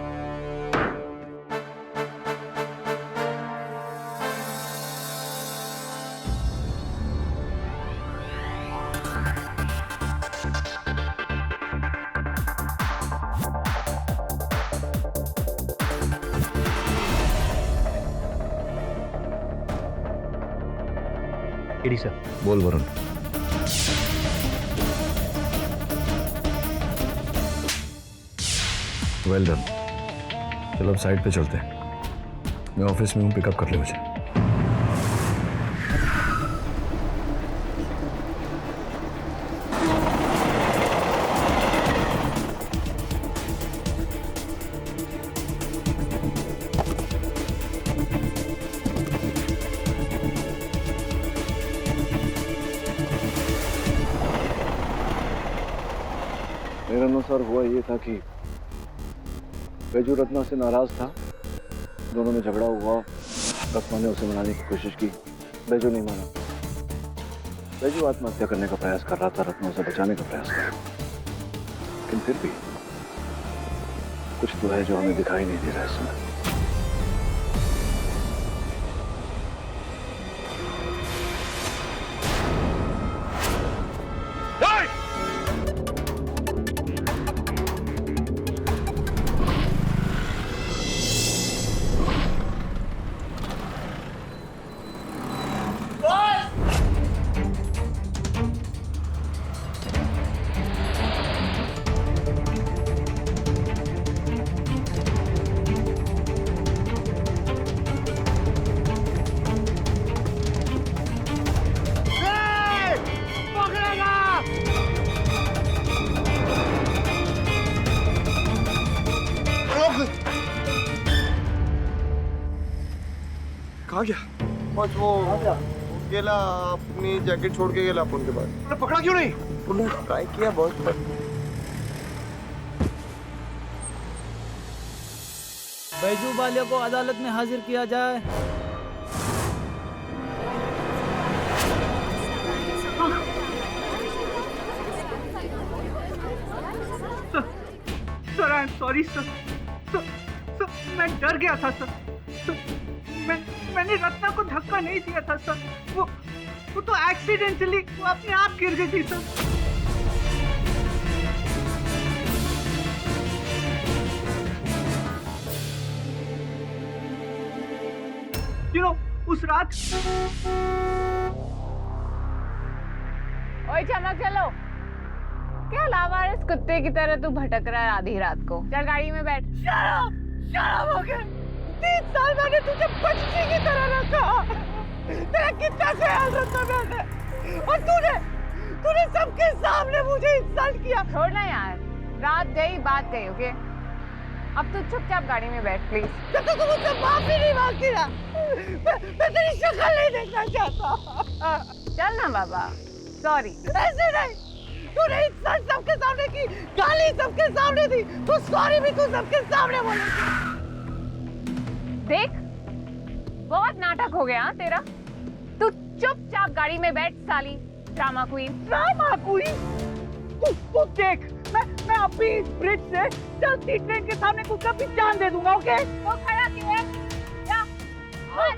KD sir. बोल वरुण। Well done. चलो अब साइड पे चलते हैं। मैं ऑफिस में हूँ, पिकअप कर ले मुझे। मेरे अनुसार हुआ ये था कि बैजू रत्ना से नाराज था, दोनों में झगड़ा हुआ। रत्ना ने उसे मनाने की कोशिश की, बैजू नहीं माना। बैजू आत्महत्या करने का प्रयास कर रहा था, रत्ना उसे बचाने का प्रयास कर रहा था। लेकिन फिर भी कुछ तो है जो हमें दिखाई नहीं दे रहा है इस समय। कहाँ गया? बस वो गेला, अपनी जैकेट छोड़ के गेला अपन के बाद। पकड़ा क्यों नहीं? उन्होंने ट्राई किया बहुत, पर बैजू वाले को अदालत में हाजिर किया जाए। Sir I am sorry sir. मैं डर गया था सर। मैंने रत्ना को धक्का नहीं दिया था सर। वो तो एक्सीडेंटली वो अपने आप गिर गई थी सर। उस रात ओए चमक चलो, क्या लावारिस कुत्ते की तरह तू भटक रहा है आधी रात को? चल गाड़ी में बैठ। शराब हो गया। 3 साल मैंने तुझे बच्ची की तरह रखा, तेरा कितना ख्याल रखा मैंने, और तूने सबके सामने मुझे इंसल्ट किया। छोड़ना यार, रात गई बात गई। ओके, अब तू चुपचाप गाड़ी में बैठ प्लीज। जब तक तू मुझसे माफी नहीं मांगती ना, मैं तेरी शक्ल नहीं देखना चाहता। चल ना बाबा, सॉरी। ऐसे नहीं, तूने इंसल्ट सबके सामने की, गाली सबके सामने दी, तो सॉरी भी तू सबके सामने बोलेगी। देख, बहुत नाटक हो गया तेरा। तू चुपचाप गाड़ी में बैठ साली ड्रामा क्वीन। Drama queen? तू देख, मैं अभी इस ब्रिज से चलती ट्रेन के सामने कुछ भी जान दे दूंगा। ओके? तो खड़ा क्यों है? जा, मत।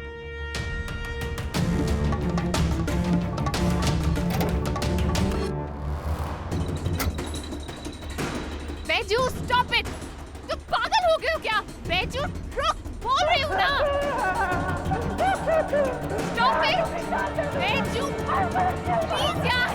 Baiju stop it. तुम पागल हो गए हो क्या? बैजू रुक, बोल रही हूँ ना। स्टॉप इट बैजू, प्लीज यार।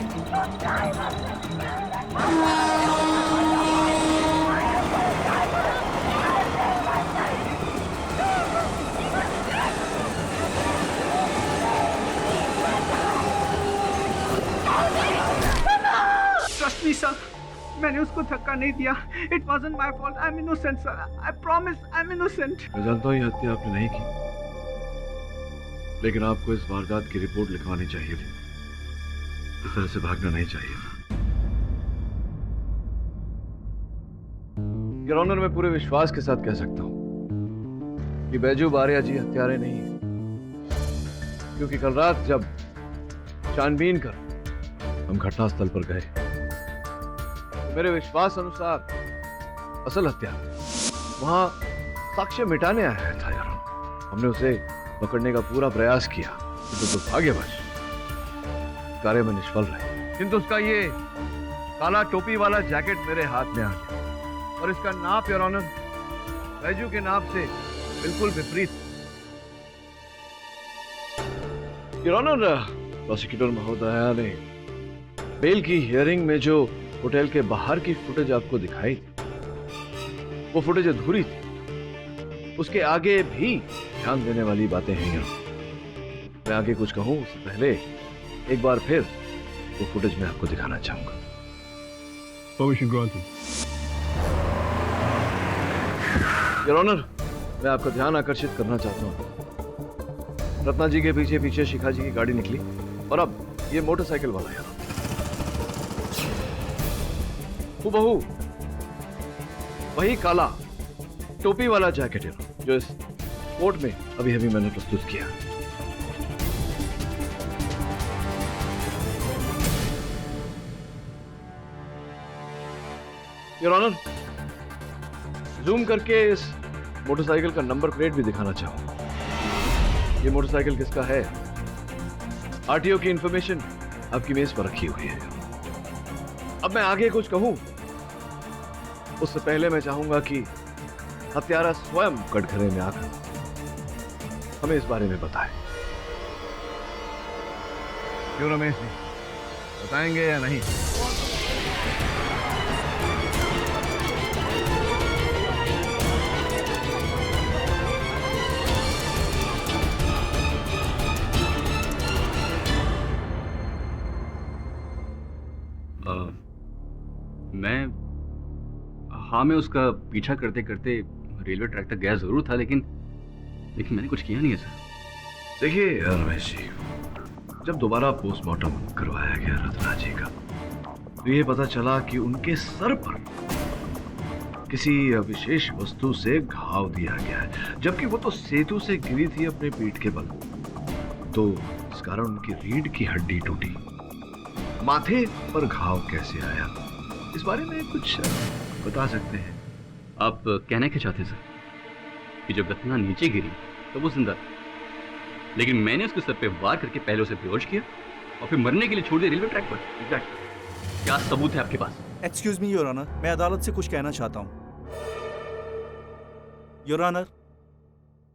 ट्रस्ट मी सर, मैंने उसको धक्का नहीं दिया। It wasn't my fault. I am innocent sir. I promise I am innocent. मैं जानता हूँ ये हत्या आपने नहीं की, लेकिन आपको इस वारदात की रिपोर्ट लिखवानी चाहिए थी। इस तरह से भागना नहीं चाहिए था। योर ऑनर, मैं पूरे विश्वास के साथ कह सकता हूं कि बैजू बारिया जी हत्यारे नहीं है, क्योंकि कल रात जब छानबीन कर हम घटनास्थल पर गए तो मेरे विश्वास अनुसार असल हत्या वहां साक्ष्य मिटाने आया था। यार, हमने उसे पकड़ने का पूरा प्रयास किया, किंतु दुर्भाग्यवश कार्य में निष्फल रहे। किंतु उसका ये काला टोपी वाला जैकेट मेरे हाथ में आ गया, और इसका नाप योर ऑनर बैजू के नाप से बिल्कुल विपरीत। योर ऑनर, प्रोसिक्यूटर महोदया ने बेल की हियरिंग में जो होटल के बाहर की फुटेज आपको दिखाई, वो फुटेज अधूरी थी। उसके आगे भी ध्यान देने वाली बातें हैं यहाँ। मैं आगे कुछ कहूँ उससे पहले एक बार फिर वो फुटेज मैं आपको दिखाना चाहूंगा। Permission granted. योर ऑनर, मैं आपका ध्यान आकर्षित करना चाहता हूँ। रत्ना जी के पीछे पीछे शिखा जी की गाड़ी निकली और अब ये मोटरसाइकिल वाला यहाँ हूबहू वही काला टोपी वाला जैकेट है जो इस कोर्ट में अभी अभी मैंने प्रस्तुत किया। योर ऑनर, जूम करके इस मोटरसाइकिल का नंबर प्लेट भी दिखाना चाहूं। ये मोटरसाइकिल किसका है? आरटीओ की इंफॉर्मेशन आपकी मेज पर रखी हुई है। अब मैं आगे कुछ कहूं उससे पहले मैं चाहूंगा कि हत्यारा स्वयं कटघरे में आकर हमें इस बारे में बताए। क्यों रमेश जी, बताएंगे या नहीं? मैं उसका पीछा करते करते रेलवे ट्रैक तक गया जरूर था, लेकिन मैंने कुछ किया नहीं है सर। देखिए रमेश जी, जब दोबारा पोस्टमार्टम करवाया गया रत्ना जी का, तो ये पता चला कि उनके सर पर किसी विशेष वस्तु से घाव दिया गया है, जबकि वो तो सेतु से गिरी थी अपने पीठ के बल। तो इस कारण उनकी रीढ़ की हड्डी टूटी। माथे पर घाव कैसे आया, इस बारे में कुछ बता सकते हैं? आप कहना क्या चाहते सर कि जब रत्ना नीचे गिरी तो वो जिंदा, लेकिन मैंने उसके सर पे वार करके पहले उसे बेहोश किया और फिर मरने के लिए छोड़ दिया रेलवे ट्रैक पर? एग्जैक्टली। क्या सबूत है आपके पास? एक्सक्यूज मी योर ऑनर, मैं अदालत से कुछ कहना चाहता हूँ। योर ऑनर,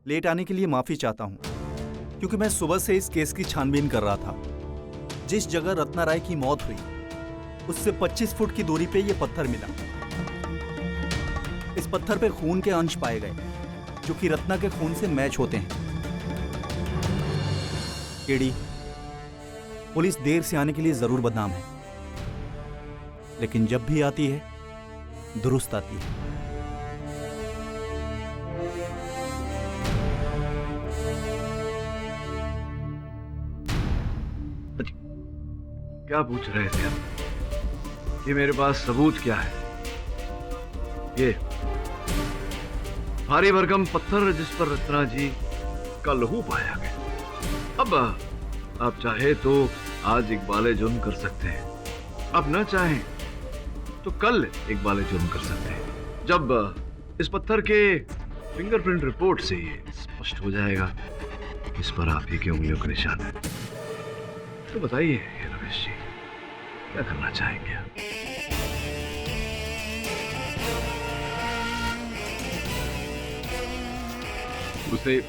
लेट आने के लिए माफी चाहता हूँ, क्योंकि मैं सुबह से इस केस की छानबीन कर रहा था। जिस जगह रत्ना राय की मौत हुई उससे 25 फुट की दूरी पे ये पत्थर मिला। इस पत्थर पे खून के अंश पाए गए जो कि रत्ना के खून से मैच होते हैं। केडी, पुलिस देर से आने के लिए जरूर बदनाम है, लेकिन जब भी आती है दुरुस्त आती है। क्या पूछ रहे थे? ये मेरे पास सबूत क्या है? ये भारी भरकम पत्थर जिस पर रत्ना जी का लहू पाया गया। अब आप चाहे तो आज इकबाले जुर्म कर सकते हैं, अब न चाहें तो कल इकबाले जुर्म कर सकते हैं। जब इस पत्थर के फिंगरप्रिंट रिपोर्ट से ये स्पष्ट हो जाएगा इस पर आप ही की उंगलियों का निशान है। तो बताइए रमेश जी, क्या करना चाहेंगे आप? उसे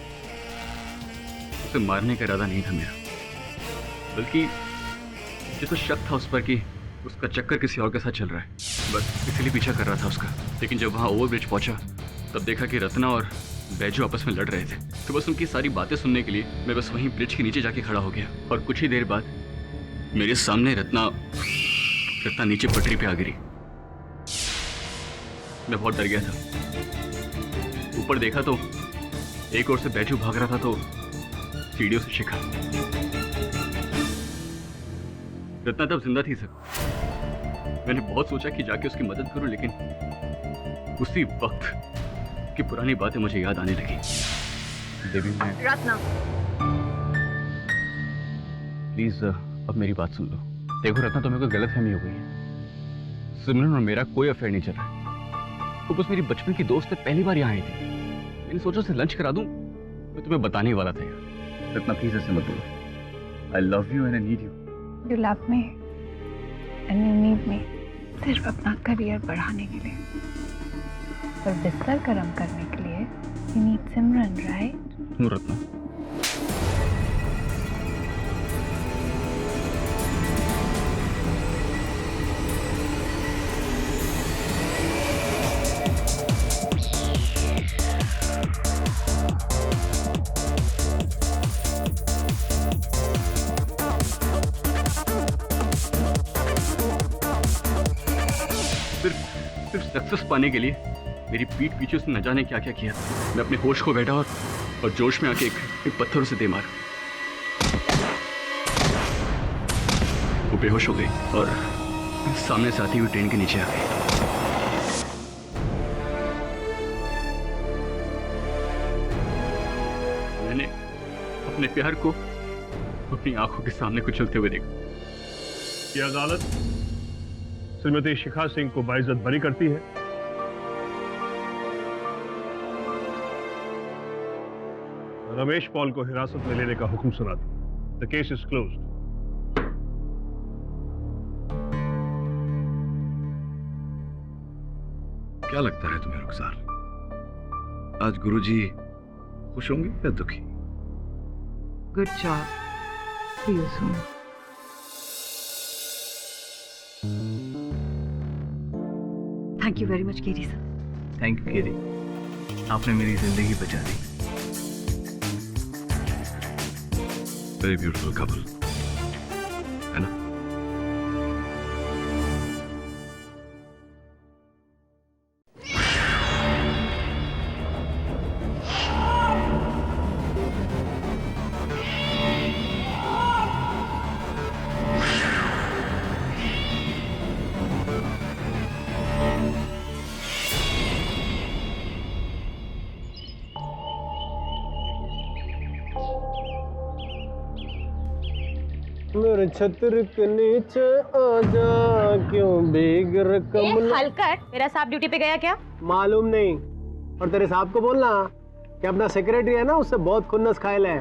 मारने का इरादा नहीं था मेरा, बल्कि जिसको शक था उस पर कि उसका चक्कर किसी और के साथ चल रहा है, बस इसीलिए पीछा कर रहा था उसका। लेकिन जब वहाँ ओवरब्रिज पहुंचा तब देखा कि रत्ना और बैजू आपस में लड़ रहे थे, तो बस उनकी सारी बातें सुनने के लिए मैं बस वहीं ब्रिज के नीचे जाके खड़ा हो गया। और कुछ ही देर बाद मेरे सामने रत्ना नीचे पटरी पे आ गिरी। मैं बहुत डर गया था। ऊपर देखा तो एक ओर से बैजू भाग रहा था, तो सीढ़ियों से शिखा। रत्ना तब जिंदा थी सर। मैंने बहुत सोचा कि जाके उसकी मदद करूं, लेकिन उसी वक्त की पुरानी बातें मुझे याद आने लगी। देवी, मैं रत्ना, प्लीज अब मेरी बात सुन लो। देखो रत्ना, तुम्हें कोई गलतफहमी हो गई है। सिमरन और मेरा कोई अफेयर नहीं चल रहा है। वो बस मेरी बचपन की दोस्त है, पहली बार यहाँ आई थी। मैंने सोचा उसे लंच करा दूं, मैं तुम्हें बताने ही वाला था यार। रत्ना प्लीज ऐसे मत बोलो। I love you and I need you. You love me and you need me सिर्फ अपना करियर बढ़ाने के लिए, पर बिस्तर गर्म करने के लिए you need Simran, right? No Ratna, पाने के लिए मेरी पीठ पीछे उसने न जाने क्या क्या किया। मैं अपने होश को बैठा और जोश में आके एक पत्थर उसे दे मारा। वो बेहोश हो गई और सामने से आती हुई ट्रेन के नीचे आ गई। मैंने अपने प्यार को अपनी आंखों के सामने कुचलते हुए देखा। ये अदालत श्रीमती शिखा सिंह को बाइज्जत बरी करती है। रमेश पॉल को हिरासत में लेने का हुक्म सुनाती। The case is closed. क्या लगता है तुम्हें रुखसार, आज गुरुजी खुश होंगे या दुखी? Good job, see you soon. Thank you very much Kerry sir. Thank you Kerry, आपने मेरी जिंदगी बचा दी। वेरी ब्यूटीफुल कपल, है ना? मेरे छत्र के नीचे आजा, क्यों भीग रकम। हलकर, मेरा साहब ड्यूटी पे गया क्या? मालूम नहीं, और तेरे साहब को बोलना कि अपना सेक्रेटरी है ना, उससे बहुत खुन्नस खायल है।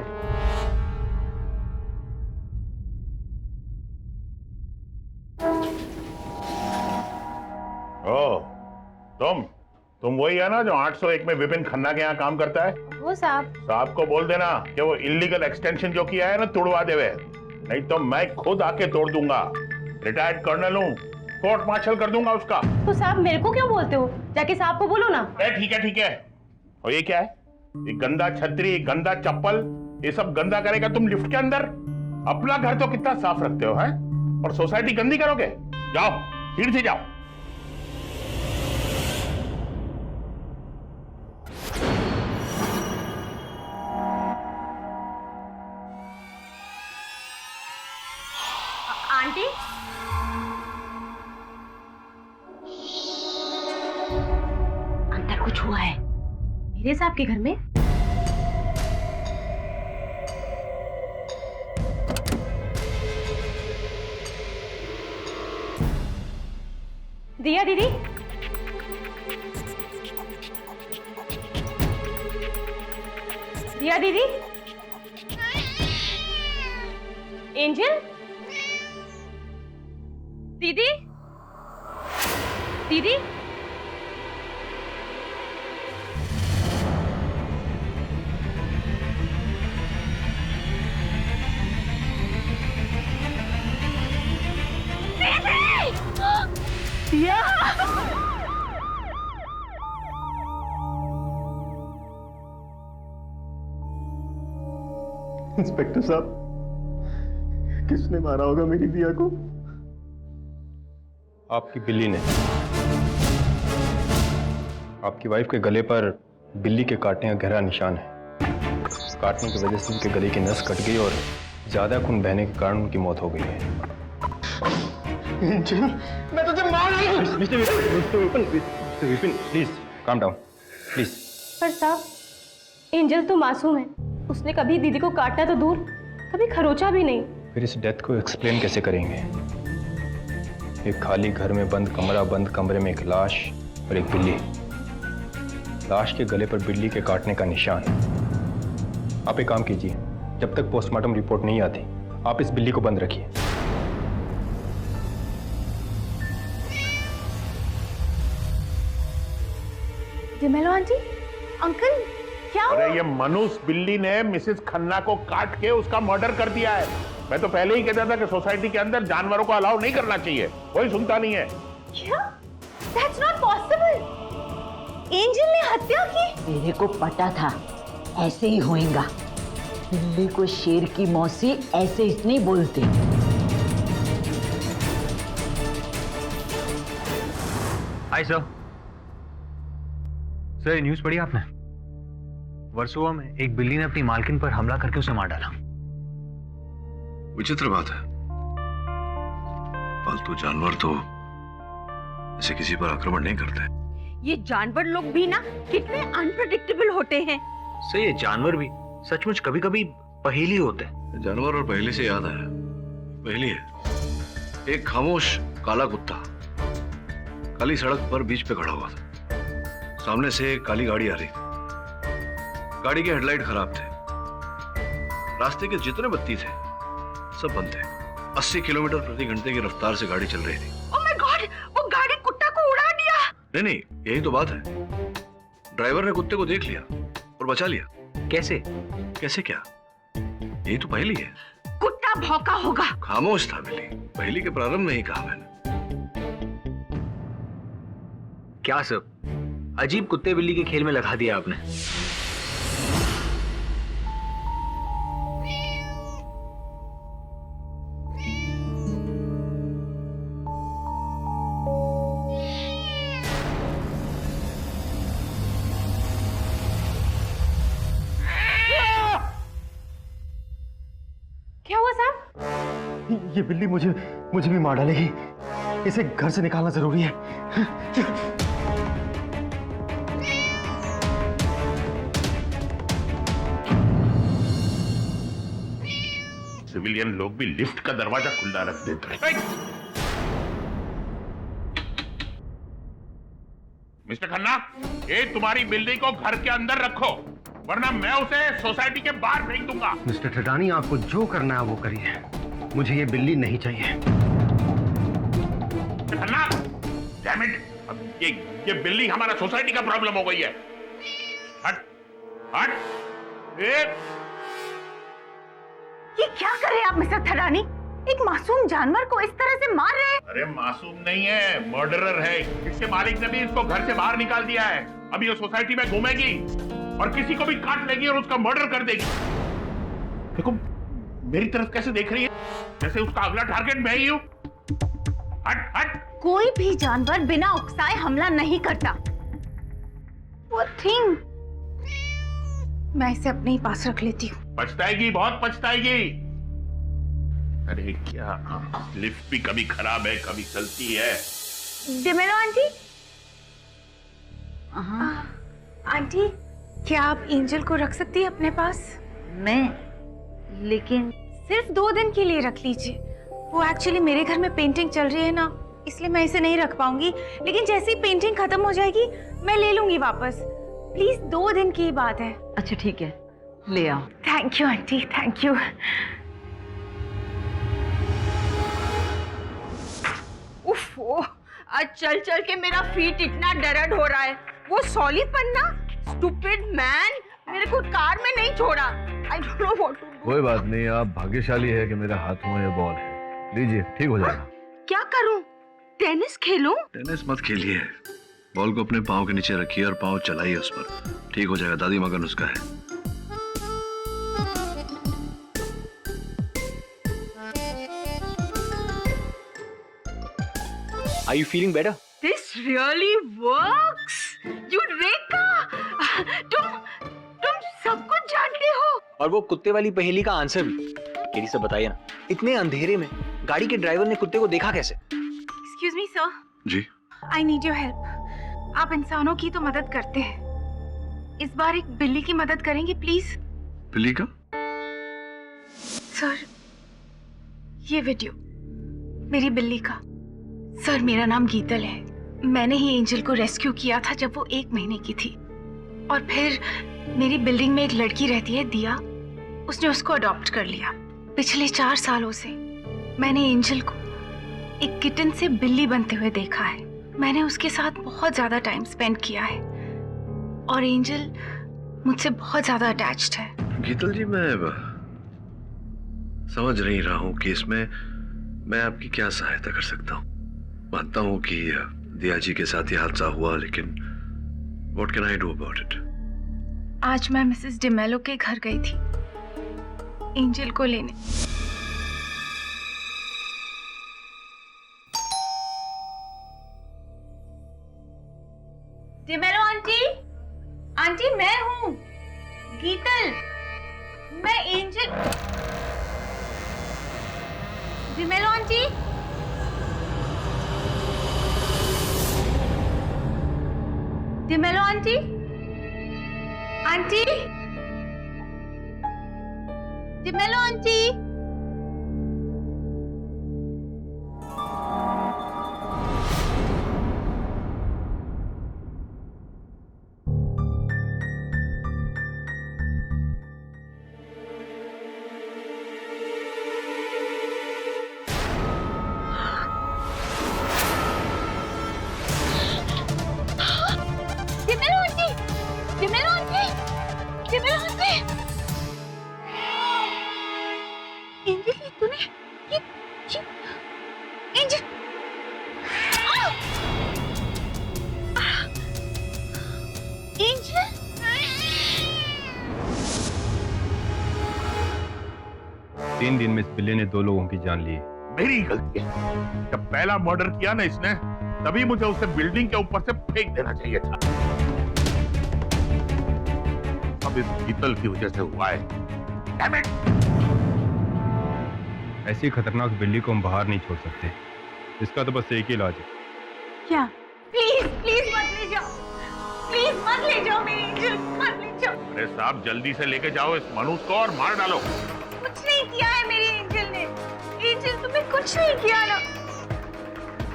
तुम वही है ना जो 801 में विपिन खन्ना के यहाँ काम करता है? वो साहब। साहब को बोल देना कि वो इलीगल एक्सटेंशन जो किया है ना तुड़वा देवे, नहीं तो मैं खुद आके तोड़ दूंगा। रिटायर्ड कर्नल हूँ, कोर्ट मार्शल कर दूंगा उसका। तो साहब मेरे को क्यों बोलते हो? जाके साहब को बोलो ना। ठीक है ठीक है। और ये क्या है? ये गंदा छतरी, गंदा चप्पल, ये सब गंदा करेगा तुम लिफ्ट के अंदर? अपना घर तो कितना साफ रखते हो, हैं? और सोसाइटी गंदी करोगे? जाओ, भीड़ से जाओ। आंटी, अंदर कुछ हुआ है मेरे साहब के घर में। दिया दीदी, दिया दीदी, एंजल, दीदी, दीदी, दिया। इंस्पेक्टर साहब, किसने मारा होगा मेरी दिया को? आपकी बिल्ली ने। आपकी वाइफ के गले पर बिल्ली के काटने का गहरा निशान है। काटने की वजह से उनके गले की नस कट गई और ज्यादा खून बहने के कारण उनकी मौत हो गई है। मैं तुझे मार रही हूँ। Mister Vipin, please calm down, please. पर साहब, एंजल तो मासूम है, उसने कभी दीदी को काटा तो दूर, कभी खरोचा भी नहीं। फिर इस डेथ को एक्सप्लेन कैसे करेंगे? एक खाली घर में बंद कमरा, बंद कमरे में एक लाश और एक बिल्ली। लाश के गले पर बिल्ली के काटने का निशान। आप एक काम कीजिए, जब तक पोस्टमार्टम रिपोर्ट नहीं आती आप इस बिल्ली को बंद रखिए। जिमेलो आंटी, अंकल क्या हुआ? अरे ये मनुष्य बिल्ली ने मिसेस खन्ना को काट के उसका मर्डर कर दिया है। मैं तो पहले ही कहता था कि सोसाइटी के अंदर जानवरों को अलाउ नहीं करना चाहिए, कोई सुनता नहीं है। क्या? That's not possible. एंजल ने हत्या की? मेरे को पता था ऐसे ही होएगा। बिल्ली को शेर की मौसी ऐसे नहीं बोलते। हाय सर, सर ये न्यूज़ पढ़ी आपने? वर्सोवा में एक बिल्ली ने अपनी मालकिन पर हमला करके उसे मार डाला। विचित्र बात है, पालतू जानवर तो ऐसे किसी पर आक्रमण नहीं करते। ये जानवर लोग भी ना कितने अनप्रेडिक्टेबल होते हैं। सर ये जानवर भी सचमुच कभी कभी पहेली होते हैं। जानवर और पहेली से याद आया, पहेली है। एक खामोश काला कुत्ता काली सड़क पर बीच पे खड़ा हुआ था। सामने से एक काली गाड़ी आ रही थी। गाड़ी के हेडलाइट खराब थे। रास्ते के जितने बत्ती थे सब बंद थे। 80 किलोमीटर प्रति घंटे की रफ्तार से गाड़ी चल रही थी। ओह माय गॉड, वो गाड़ी कुत्ता को उड़ा दिया। नहीं, यही तो बात है। ड्राइवर ने कुत्ते को देख लिया और बचा लिया। कैसे? कैसे क्या? यही तो पहेली है। कुत्ता भौंका होगा। खामोश था बिल्ली। पहेली के प्रारंभ में ही कहा मैंने। क्या सर, अजीब कुत्ते बिल्ली के खेल में लगा दिया आपने। क्या हुआ साहब? ये बिल्ली मुझे भी मार डालेगी। इसे घर से निकालना जरूरी है। सिविलियन लोग भी लिफ्ट का दरवाजा खुला रख देते हैं। मिस्टर खन्ना, ये तुम्हारी बिल्ली को घर के अंदर रखो, वरना मैं उसे सोसाइटी के बाहर फेंक दूंगा। मिस्टर ठडानी, आपको जो करना है वो करिए, मुझे ये बिल्ली नहीं चाहिए। खन्ना, डैम इट, अब ये बिल्ली हमारा सोसाइटी का प्रॉब्लम हो गई है। हट, हट, ये क्या कर रहे हैं आप मिस्टर ठडानी? एक मासूम जानवर को इस तरह से मार रहे हैं। अरे मासूम नहीं है, मर्डरर है। इसके मालिक ने भी इसको घर से बाहर निकाल दिया है। अभी ये सोसाइटी में घूमेगी और किसी को भी काट लेगी और उसका मर्डर कर देगी। देखो मेरी तरफ कैसे देख रही है, जैसे उसका अगला टारगेट मैं ही हूं। हट हट। कोई भी जानवर बिना उकसाए हमला नहीं करता। वो थिंग, मैं इसे अपने ही पास रख लेती हूँ। पछताएगी, बहुत पछताएगी। अरे क्या, लिफ्ट भी कभी खराब है कभी चलती है। डिमेलो आंटी, आंटी क्या आप एंजल को रख सकती है अपने पास? मैं? लेकिन सिर्फ 2 दिन के लिए रख लीजिए। वो एक्चुअली मेरे घर में पेंटिंग चल रही है ना, इसलिए मैं इसे नहीं रख पाऊंगी। लेकिन जैसे ही पेंटिंग खत्म हो जाएगी मैं ले लूंगी वापस। प्लीज 2 दिन की बात है। अच्छा ठीक है, ले आओ। Thank you aunty, thank you. उफ, आज चल चल के मेरा फीट इतना दर्द हो रहा है। वो सॉली पन्ना, स्टूपिड मैन, मेरे को कार में नहीं छोड़ा। I don't know what to do. कोई बात नहीं, आप भाग्यशाली है कि मेरे हाथ में ये बॉल है। लीजिए, ठीक हो जाएगा। क्या करूं? टेनिस खेलूं? टेनिस मत खेलिए, बॉल को अपने पाँव के नीचे रखिए और पाँव चलाइए उस पर। ठीक हो जाएगा, दादी माँ का नुस्खा है। Are you feeling better? This really works. Eureka! तुम सब कुछ जानते हो। और वो कुत्ते वाली पहेली का आंसर भी। केडी से बताइए ना, इतने अंधेरे में गाड़ी के ड्राइवर ने कुत्ते को देखा कैसे? Excuse me sir. जी। I need your help. आप इंसानों की तो मदद करते हैं, इस बार एक बिल्ली की मदद करेंगे प्लीज? बिल्ली का? सर ये वीडियो मेरी बिल्ली का। सर मेरा नाम गीतल है। मैंने ही एंजल को रेस्क्यू किया था जब वो 1 महीने की थी। और फिर मेरी बिल्डिंग में एक लड़की रहती है दिया, उसने उसको अडॉप्ट कर लिया। पिछले 4 सालों से मैंने एंजल को एक किटन से बिल्ली बनते हुए देखा है। मैंने उसके साथ बहुत ज्यादा टाइम स्पेंड किया है और एंजल मुझसे बहुत ज्यादा अटैच्ड है। गीतल जी, मैं समझ नहीं रहा हूँ कि इसमें मैं आपकी क्या सहायता कर सकता हूँ। मानता हूँ कि दिया जी के साथ ये हादसा हुआ, लेकिन what can I do about it? आज मैं मिसेस डिमेलो के घर गई थी एंजल को लेने। डिमेलो आंटी, आंटी मैं हूँ गीतल, मैं angel. D'Mello aunty, D'Mello aunty, aunty, D'Mello aunty. तीन दिन में इस बिल्ली ने 2 लोगों की जान ली। मेरी गलती है। जब पहला मर्डर किया ना इसने, तभी मुझे उसे बिल्डिंग के ऊपर से फेंक देना चाहिए था। अब इस गीतल की वजह से हुआ है। Damn it! ऐसी खतरनाक बिल्ली को हम बाहर नहीं छोड़ सकते। इसका तो बस एक ही इलाज है। क्या? प्लीज प्लीज मत ले जाओ, प्लीज मत ले जाओ मेरी एंजल, मत ले जाओ। अरे साहब जल्दी से लेके जाओ इस मनुष्य को और मार डालो। कुछ नहीं किया है मेरी एंजल ने। एंजल तुमने कुछ नहीं किया ना,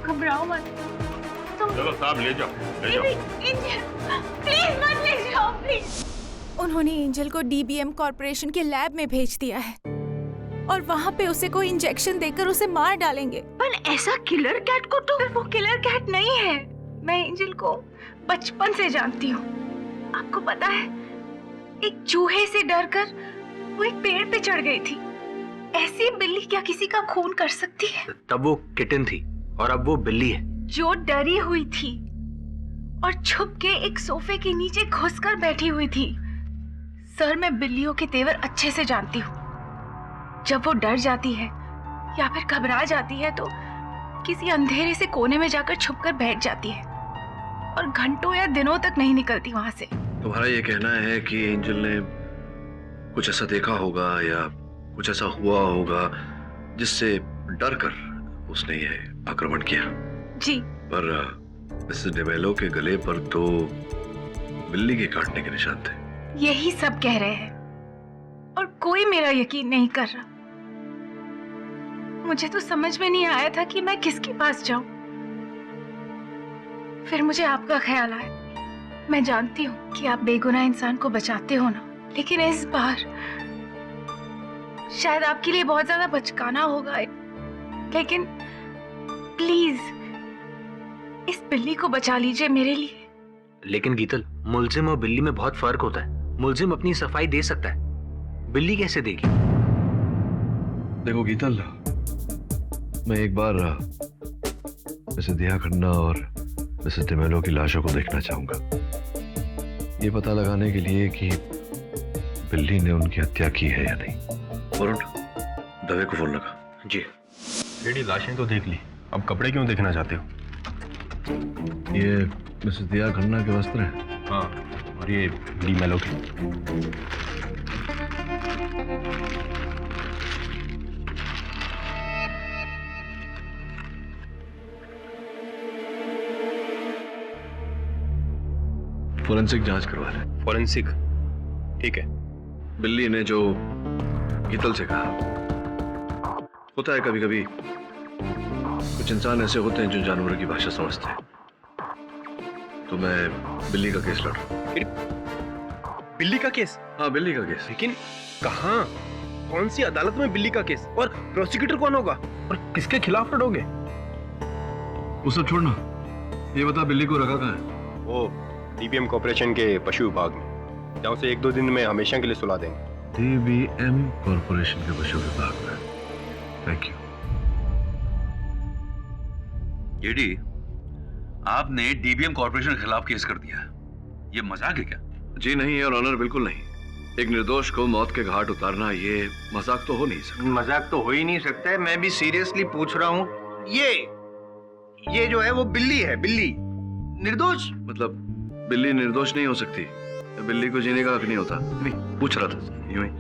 घबराओ मत तुम। चलो साहब ले जाओ, ले जाओ। एंजल प्लीज मत ले जाओ प्लीज। उन्होंने एंजल को डीबीएम कॉर्पोरेशन के लैब में भेज दिया है और वहाँ पे उसे कोई इंजेक्शन देकर उसे मार डालेंगे। पर ऐसा किलर कैट को तो वो किलर कैट नहीं है। मैं एंजल को बचपन से जानती हूँ। आपको पता है, एक चूहे से डरकर वो एक पेड़ पे चढ़ गई थी। ऐसी बिल्ली क्या किसी का खून कर सकती है? तब वो किटन थी और अब वो बिल्ली है। जो डरी हुई थी और छुप के एक सोफे के नीचे घुसकर बैठी हुई थी। सर, मैं बिल्लियों के तेवर अच्छे से जानती हूँ। जब वो डर जाती है या फिर घबरा जाती है तो किसी अंधेरे से कोने में जाकर छुपकर बैठ जाती है और घंटों या दिनों तक नहीं निकलती वहां से। तुम्हारा ये कहना है कि एंजल ने कुछ ऐसा देखा होगा या कुछ ऐसा हुआ होगा जिससे डर कर उसने ये आक्रमण किया? जी। पर मिसेस डिमेलो के गले पर तो बिल्ली के काटने के निशान थे। यही सब कह रहे हैं और कोई मेरा यकीन नहीं कर रहा। मुझे तो समझ में नहीं आया था कि मैं किसके पास जाऊं। फिर मुझे आपका ख्याल आया। मैं जानती हूँ कि आप बेगुनाह इंसान को बचाते हो ना, लेकिन इस बार शायद आपके लिए बहुत ज्यादा बचकाना होगा, लेकिन प्लीज इस बिल्ली को बचा लीजिए मेरे लिए। लेकिन गीतल, मुल्जिम और बिल्ली में बहुत फर्क होता है। मुल्जिम अपनी सफाई दे सकता है, बिल्ली कैसे देगी? देखो गीतल, मैं एक बार मिसेस दिया खन्ना और मिसेस डिमेलो की लाशों को देखना चाहूंगा, ये पता लगाने के लिए कि बिल्ली ने उनकी हत्या की है या नहीं। वरुण, दवे को फोन लगा। जी। लेडी, लाशें तो देख ली, अब कपड़े क्यों देखना चाहते हो? ये मिसेस दिया खन्ना के वस्त्र हैं। हाँ, और ये डिमेलो के। फोरेंसिक जांच करवा लें। फोरेंसिक? ठीक है। बिल्ली ने जो गीतल से कहा, होता है कभी कभी कुछ इंसान ऐसे होते हैं जो जानवरों की भाषा समझते हैं। तो मैं बिल्ली का केस लड़ रहा हूं। बिल्ली का केस? हाँ, बिल्ली का केस। लेकिन कहाँ, कौन सी अदालत में बिल्ली का केस? और प्रोसिक्यूटर कौन होगा और किसके खिलाफ लड़ोगे? वो सब छोड़ना, ये बता बिल्ली को रखा कहाँ है? वो डीबीएम कॉर्पोरेशन के पशु विभाग में, जहाँ उसे 1-2 दिन में हमेशा के लिए सुला देंगे। डीबीएम कॉर्पोरेशन के पशु विभाग में। Thank you. एडी, आपने डीबीएम कॉर्पोरेशन के खिलाफ केस कर दिया। ये मजाक है क्या? जी नहीं, योर ऑनर, बिल्कुल नहीं। एक निर्दोष को मौत के घाट उतारना ये मजाक तो हो नहीं सकता। मजाक तो हो ही नहीं सकता है। मैं भी सीरियसली पूछ रहा हूँ। ये जो है वो बिल्ली है, बिल्ली निर्दोष। मतलब बिल्ली निर्दोष नहीं हो सकती? बिल्ली को जीने का हक नहीं होता? नहीं, पूछ रहा था यूं ही।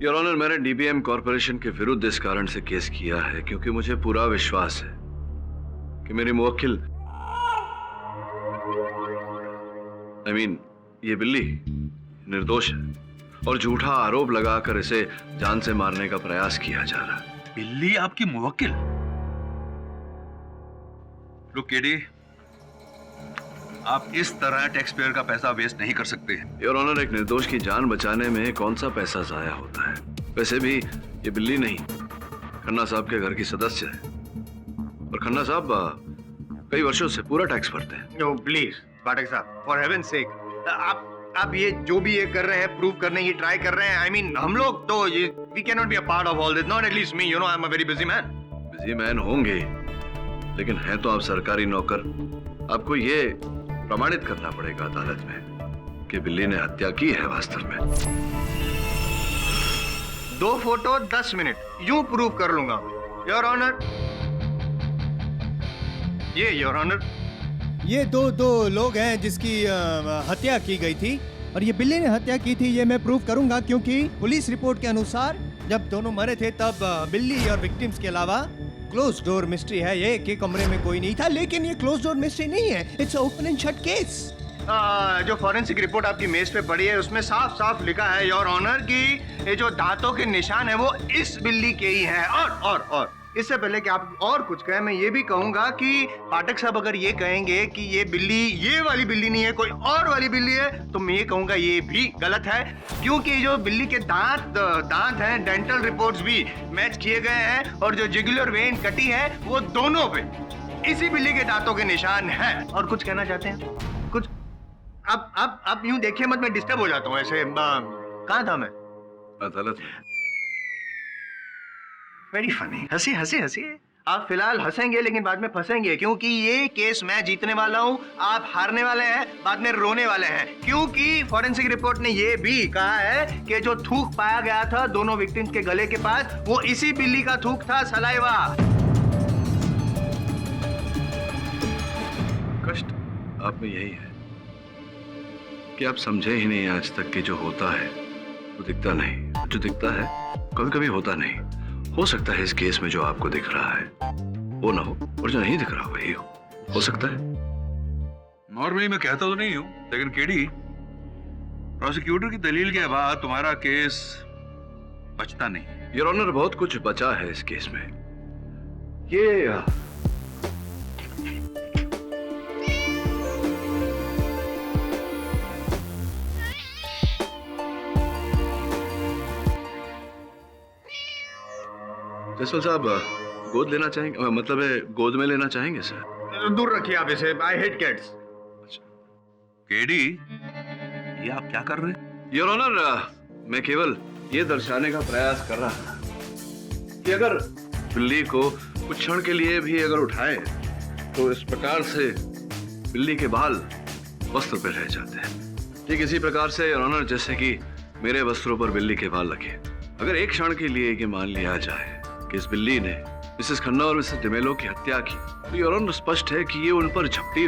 योर ऑनर, मैंने डीबीएम कॉरपोरेशन के विरुद्ध इस कारण से केस किया है क्योंकि मुझे पूरा विश्वास है कि मेरी मुवक्किल ये बिल्ली निर्दोष है और झूठा आरोप लगाकर इसे जान से मारने का प्रयास किया जा रहा है। बिल्ली आपकी मुवक्किल? लुक केडी, आप इस तरह टैक्स पेयर का पैसा वेस्ट नहीं कर सकते हैं। योर ऑनर, एक निर्दोष की जान बचाने में कौन सा पैसा जाया होता है? वैसे भी ये बिल्ली नहीं, खन्ना साहब के घर की सदस्य है और खन्ना साहब कई वर्षों से पूरा टैक्स भरते हैं। नो प्लीज पाठक साहब, फॉर हेवन सेक, आप ये जो भी ये कर रहे हैं, प्रूव करने की ट्राई कर रहे हैं। आई मीन हम लोग तो we can not be a part of all this, not at least me, you know, I am a very busy man. Busy man होंगे, लेकिन हैं तो आप सरकारी नौकर। आपको ये प्रमाणित करना पड़ेगा अदालत में कि बिल्ली ने हत्या की है वास्तव में। 2 फोटो 10 मिनट यूं प्रूव कर लूंगा योर ऑनर। ये योर ऑनर, ये दो लोग हैं जिसकी हत्या की गई थी और ये बिल्ली ने हत्या की थी, ये मैं प्रूव करूंगा क्योंकि पुलिस रिपोर्ट के अनुसार जब दोनों मरे थे तब बिल्ली और विक्टिम्स के अलावा क्लोज डोर मिस्ट्री है, ये कि कमरे में कोई नहीं था। लेकिन ये क्लोज डोर मिस्ट्री नहीं है, it's open and shut case. जो फॉरेंसिक रिपोर्ट आपकी मेज पे पड़ी है उसमें साफ साफ लिखा है योर ऑनर कि ये जो दांतों के निशान है वो इस बिल्ली के ही हैं। और इससे पहले कि आप और कुछ कहें, मैं ये भी कहूंगा कि पाठक साहब अगर ये कहेंगे कि ये बिल्ली ये वाली बिल्ली नहीं है, कोई और वाली बिल्ली है, तो मैं ये कहूंगा ये भी गलत है, क्योंकि जो बिल्ली के दांत हैं, डेंटल रिपोर्ट्स भी मैच किए गए हैं और जो जुगुलर वेन कटी है वो दोनों पे इसी बिल्ली के दांतों के निशान हैं। और कुछ कहना चाहते हैं? कुछ आप यूं देखिए मत, मैं डिस्टर्ब हो जाता हूँ ऐसे। कहाँ था मैं? अदालत में। वेरी फनी, हंसी। आप फिलहाल हंसेंगे लेकिन बाद में फंसेंगे, क्योंकि ये केस मैं जीतने वाला हूँ, आप हारने वाले हैं, बाद में रोने वाले हैं, क्योंकि फॉरेंसिक रिपोर्ट ने ये भी कहा है कि जो थूक पाया गया था दोनों विक्टिम्स के गले के पास वो इसी बिल्ली का थूक था, सलाइवा। कष्ट आप में यही है कि आप समझे ही नहीं आज तक कि जो होता है वो दिखता नहीं, जो दिखता है कभी कभी होता नहीं। हो सकता है इस केस में जो आपको दिख रहा है वो ना हो और जो नहीं दिख रहा वही हो सकता है। नॉर्मली मैं कहता तो नहीं हूं, लेकिन केडी, प्रोसिक्यूटर की दलील के बाद तुम्हारा केस बचता नहीं। योर ऑनर, बहुत कुछ बचा है इस केस में। ये जसवाल साहब गोद लेना चाहेंगे, मतलब है गोद में लेना चाहेंगे सर? दूर रखिए आप इसे, आई हेट कैट्स। केडी, ये आप क्या कर रहे हैं? योर ऑनर, मैं केवल ये दर्शाने का प्रयास कर रहा था कि अगर बिल्ली को कुछ क्षण के लिए भी अगर उठाए तो इस प्रकार से बिल्ली के बाल वस्त्र पर रह जाते हैं। ठीक इसी प्रकार से योर ऑनर, जैसे कि मेरे वस्त्रों पर बिल्ली के बाल लगे, अगर एक क्षण के लिए ये मान लिया जाए कि इस बिल्ली ने मिसेस खन्ना और मिसेस डिमेलो की हत्या की, तो योर ऑनर स्पष्ट है कि ये उन पर झपटी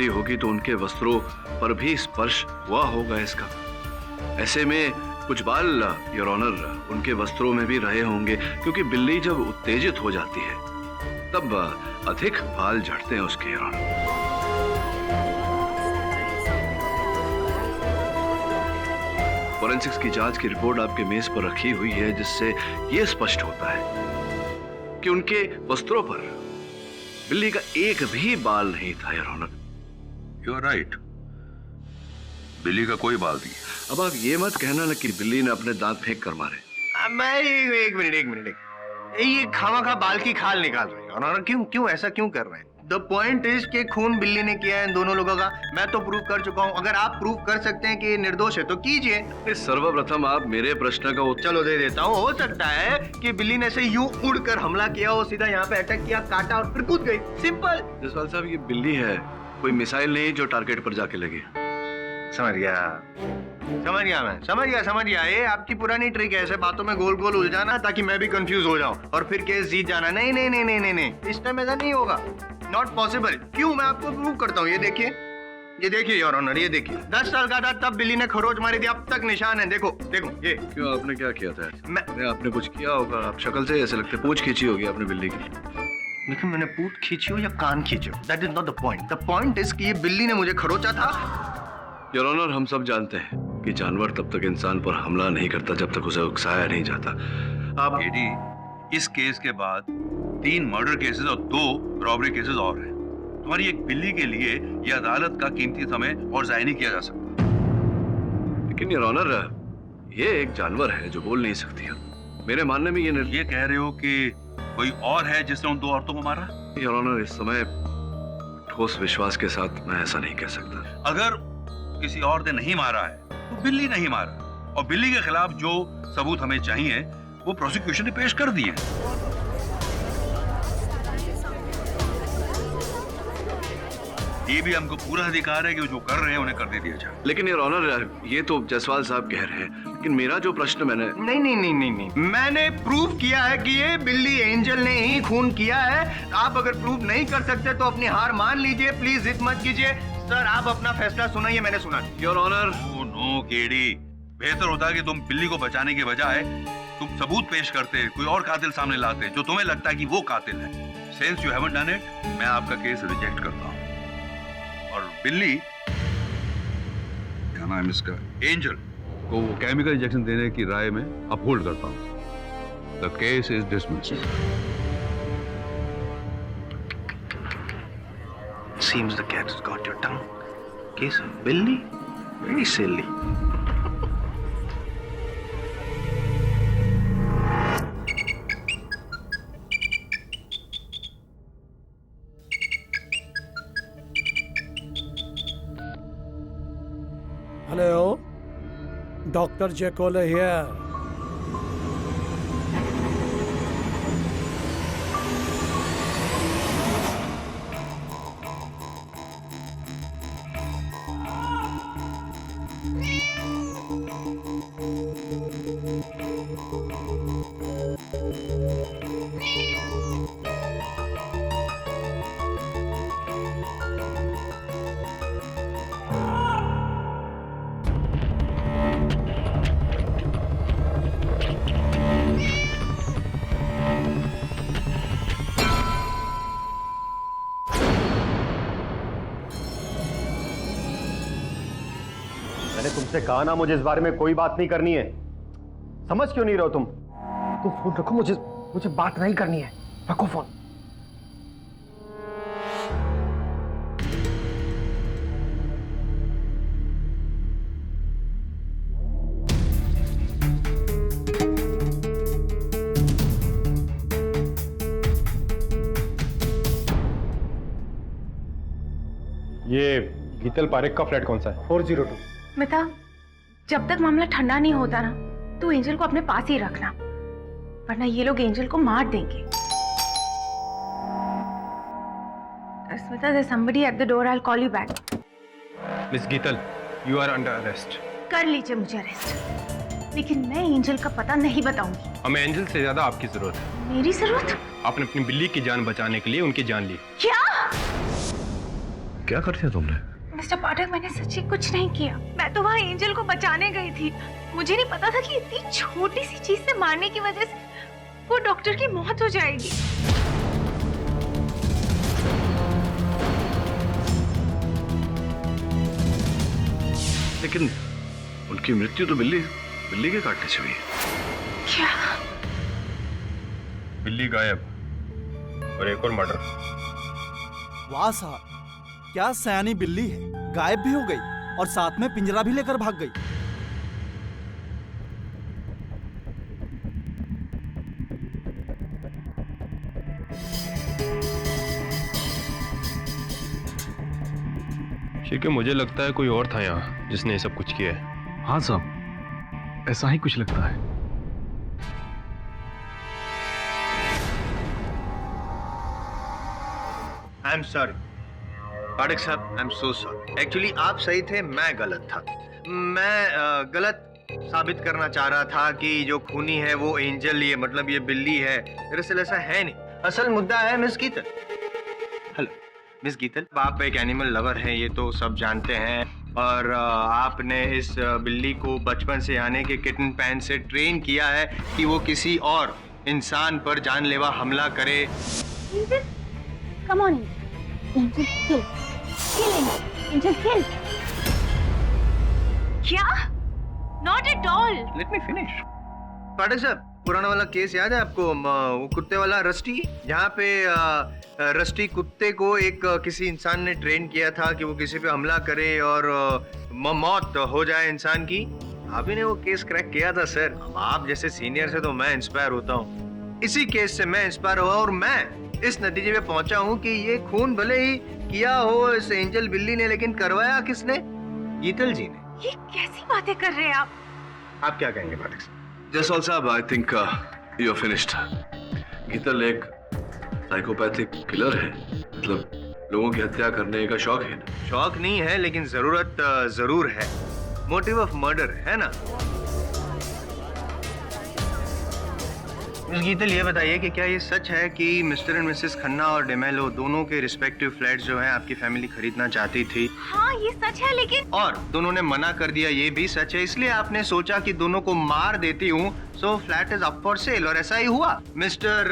होगी तो उनके वस्त्रों पर भी स्पर्श हुआ होगा इसका। ऐसे में कुछ बाल योर ऑनर उनके वस्त्रों में भी रहे होंगे, क्योंकि बिल्ली जब उत्तेजित हो जाती है तब अधिक बाल झड़ते हैं उसके योर ऑनर। फॉरेंसिक्स की जांच की रिपोर्ट आपके मेज पर रखी हुई है, जिससे यह स्पष्ट होता है कि उनके वस्त्रों पर बिल्ली का एक भी बाल नहीं था your honour. You are right, बिल्ली का कोई बाल नहीं। अब आप ये मत कहना ना कि बिल्ली ने अपने दांत फेंक कर मारे। मैं एक मिनट, ये खामा बाल की खाल निकाल रहे हैं ऑनर। क्यों ऐसा क्यों कर रहे हैं? द पॉइंट इज कि खून बिल्ली ने किया है इन दोनों लोगों का। मैं तो प्रूव कर चुका हूं, अगर आप प्रूव कर सकते हैं कि ये निर्दोष है तो कीजिए। सर्वप्रथम आप मेरे प्रश्न का उत्तर चलो दे देता हूं। हो सकता है कि बिल्ली ने से यूं उड़कर हमला किया हो, सीधा यहाँ पे अटैक किया, काटा और फिर कूद गई, सिंपल। जसवाल साहब, ये बिल्ली है, कोई मिसाइल नहीं जो टारगेट पर जाके लगे। समझ गया। ये आपकी पुरानी ट्रिक है, ऐसे बातों में गोल गोल उलझाना ताकि मैं भी कंफ्यूज हो जाऊं और फिर केस जीत जाना। नहीं, इस टाइम ऐसा नहीं होगा, नॉट पॉसिबल। क्यों? मैं आपको प्रूव करता हूँ। ये देखिए, ये देखिए योर ऑनर, ये देखिए 10 साल का था तब बिल्ली ने खरोच मारी थी, अब तक निशान है। देखो देखो ये। क्यों, आपने क्या किया था? मैं आपने कुछ किया होगा, आप शक्ल से ऐसे लगते, पूंछ खींची होगी आपने बिल्ली की। लेकिन मैंने पूंछ खींची हो या कान खींचे हो, that is not the point. The point is कि ये बिल्ली ने मुझे खरोचा था। योर ऑनर, हम सब जानते हैं कि जानवर तब तक इंसान पर हमला नहीं करता जब तक उसे उकसाया नहीं जाता। आप एडी, इस केस के बाद 3 मर्डर केसेस और 2 रॉबरी केसेस और हैं। तुम्हारी एक बिल्ली के लिए यह अदालत का कीमती समय और जाया नहीं किया जा सकता। लेकिन योर ऑनर, ये एक जानवर है जो बोल नहीं सकती है। मेरे मानने में ये कह रहे हो कि कोई और है जिसने उन 2 औरतों को मारा? योर ऑनर, इस समय ठोस विश्वास के साथ मैं ऐसा नहीं कह सकता। अगर किसी और ने नहीं मारा है तो बिल्ली नहीं मारा, और बिल्ली के खिलाफ जो सबूत हमें चाहिए वो प्रोसिक्यूशन ने पेश कर दिए। ये भी हमको पूरा अधिकार है कि जो कर रहे हैं उन्हें कर दे दिया जाए। लेकिन योर ऑनर, ये तो जायसवाल साहब कह रहे हैं, लेकिन मेरा जो प्रश्न मैंने नहीं, मैंने प्रूव किया है कि ये बिल्ली एंजल ने ही खून किया है। आप अगर प्रूव नहीं कर सकते तो अपनी हार मान लीजिए, प्लीज जिद मत कीजिए। सर, आप अपना फैसला सुनाइए, मैंने सुना। योर ऑनर, नो केडी, बेहतर होता कि तुम बिल्ली को बचाने के बजाय तुम सबूत पेश करते, कोई और कातिल सामने लाते जो तुम्हें लगता है कि वो कातिल है। Since you haven't done it, मैं आपका केस रिजेक्ट करता हूं। और बिल्ली, क्या नाम इसका, एंजल को वो केमिकल इंजेक्शन देने की राय में अपहोल्ड करता हूं। The case is dismissed. Seems the cat has got your tongue. Case of Billy? Very silly. Hello, Dr. Jekyll here. मैंने तुमसे कहा ना, मुझे इस बारे में कोई बात नहीं करनी है। समझ क्यों नहीं रहे हो तुम? फोन रखो, मुझे बात नहीं करनी है। रखो फोन। ये गीतल पारेख का फ्लैट कौन सा है? 402। मिता, जब तक मामला ठंडा नहीं होता ना, तो एंजल को अपने पास ही रखना, वरना ये लोग एंजल को मार देंगे। Smita, there's somebody at the door. I'll call you back. Miss Geetal, you are under arrest. कर लीजिए मुझे अरेस्ट, लेकिन मैं एंजल का पता नहीं बताऊंगी। हमें एंजल से ज्यादा आपकी जरूरत है। मेरी जरूरत? आपने अपनी बिल्ली की जान बचाने के लिए उनकी जान ली। क्या कर दिया तुमने? मिस्टर पाठक, मैंने सच्ची कुछ नहीं किया। मैं तो वहाँ एंजल को बचाने गई थी। मुझे नहीं पता था कि इतनी छोटी सी चीज से मारने की वजह से वो डॉक्टर की मौत हो जाएगी। लेकिन उनकी मृत्यु तो बिल्ली के काटने से हुई है। क्या? बिल्ली गायब और एक और मर्डर। वाह साहब, क्या सयानी बिल्ली है, गायब भी हो गई और साथ में पिंजरा भी लेकर भाग गई। ठीक है, मुझे लगता है कोई और था यहाँ जिसने ये सब कुछ किया है। हाँ साहब, ऐसा ही कुछ लगता है। आई एम सॉरी पाठक साहब, I am so sorry. Actually आप सही थे, मैं गलत था। मैं गलत साबित करना चाह रहा था कि जो खूनी है वो एंजल, ये मतलब ये बिल्ली है। दरअसल ऐसा है नहीं। असल मुद्दा है मिस गीतल। हेलो, मिस गीतल, आप एक एनिमल लवर हैं, ये तो सब जानते हैं, और आपने इस बिल्ली को बचपन से यानी कि किटन पैन से ट्रेन किया है कि वो किसी और इंसान पर जानलेवा हमला करे। Come on Angel, kill Angel, kill. क्या? Not at all. Let me finish. Pathak साहब, पुराना वाला केस याद है आपको, वो कुत्ते वाला रस्टी, जहाँ पे रस्टी कुत्ते को एक किसी इंसान ने ट्रेन किया था कि वो किसी पे हमला करे और मौत हो जाए इंसान की। आप ही ने वो केस क्रैक किया था सर। आप जैसे सीनियर से तो मैं इंस्पायर होता हूँ, इसी केस से मैं इंस्पायर हुआ और मैं इस नतीजे पे पहुंचा हूँ कि ये खून भले ही किया हो इस एंजल बिल्ली ने, लेकिन करवाया किसने? गीतल जी ने। ये कैसी बातें कर रहे हैं आप क्या कहेंगे पाठक साहब? जयसवाल साहब, I think you are finished. Geetal एक साइकोपैथिक किलर है, मतलब लोगों की हत्या करने का शौक है। शौक नहीं है, लेकिन जरूरत जरूर है। मोटिव ऑफ मर्डर है ना? मिस गीतल, ये बताइए कि क्या ये सच है कि मिस्टर एंड मिसेस खन्ना और डेमेलो दोनों के रिस्पेक्टिव फ्लैट्स जो हैं आपकी फैमिली खरीदना चाहती थी? हाँ, ये सच है, लेकिन और दोनों ने मना कर दिया, ये भी सच है, इसलिए आपने सोचा कि दोनों को मार देती हूँ, सो flat is up for sale, और ऐसा ही हुआ। मिस्टर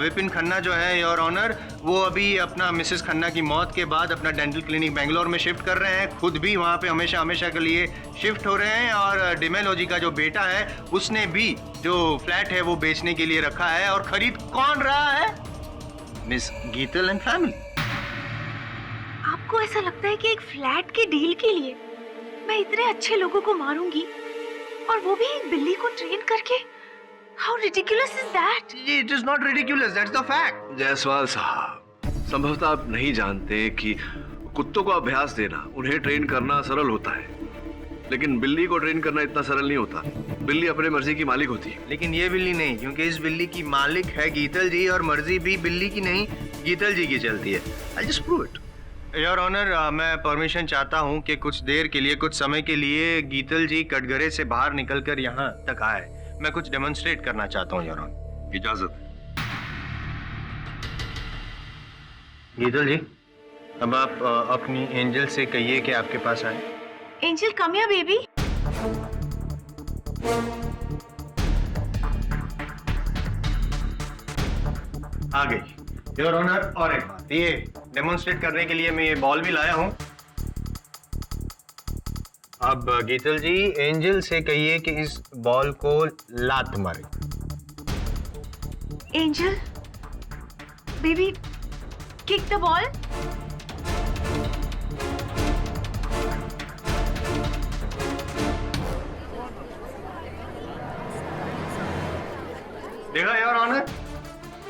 विपिन खन्ना जो है योर ऑनर, वो अभी अपना मिसेस खन्ना की मौत के बाद अपना डेंटल क्लिनिक बेंगलोर में शिफ्ट कर रहे हैं, खुद भी वहाँ पे हमेशा हमेशा के लिए शिफ्ट हो रहे हैं, और डेमेलो जी का जो बेटा है उसने भी जो फ्लैट है वो बेचने के लिए रखा है, और खरीद कौन रहा है? Miss Geetal and family. आपको ऐसा लगता है कि एक फ्लैट के डील के लिए मैं इतने अच्छे लोगों को मारूंगी, और वो भी एक बिल्ली को ट्रेन करके? How ridiculous is that? It is not ridiculous, that's the fact. Jaiswal साहब, संभवतः आप नहीं जानते कि कुत्तों को अभ्यास देना, उन्हें ट्रेन करना सरल होता है, लेकिन बिल्ली को ट्रेन करना इतना सरल नहीं होता। बिल्ली अपने मर्जी की मालिक होती है। लेकिन ये बिल्ली नहीं, क्योंकि इस बिल्ली की मालिक है गीतल जी, और मर्जी भी बिल्ली की नहीं गीतल जी की चलती है। I'll just prove it. Your honour, मैं परमिशन चाहता हूँ कि कुछ देर के लिए, कुछ समय के लिए गीतल जी कटघरे से बाहर निकलकर यहाँ तक आए। मैं कुछ डेमोन्स्ट्रेट करना चाहता हूँ योर ऑनर। इजाजत। गीतल जी, अब आप अपनी एंजल से कहिए कि आपके पास आए। Angel, come here baby. आ गई योर ऑनर। और एक बात, ये डेमोन्स्ट्रेट करने के लिए मैं ये बॉल भी लाया हूँ। अब गीतल जी, एंजल से कहिए कि इस बॉल को लात मारे। Angel baby, kick the ball. देखा योर ऑनर,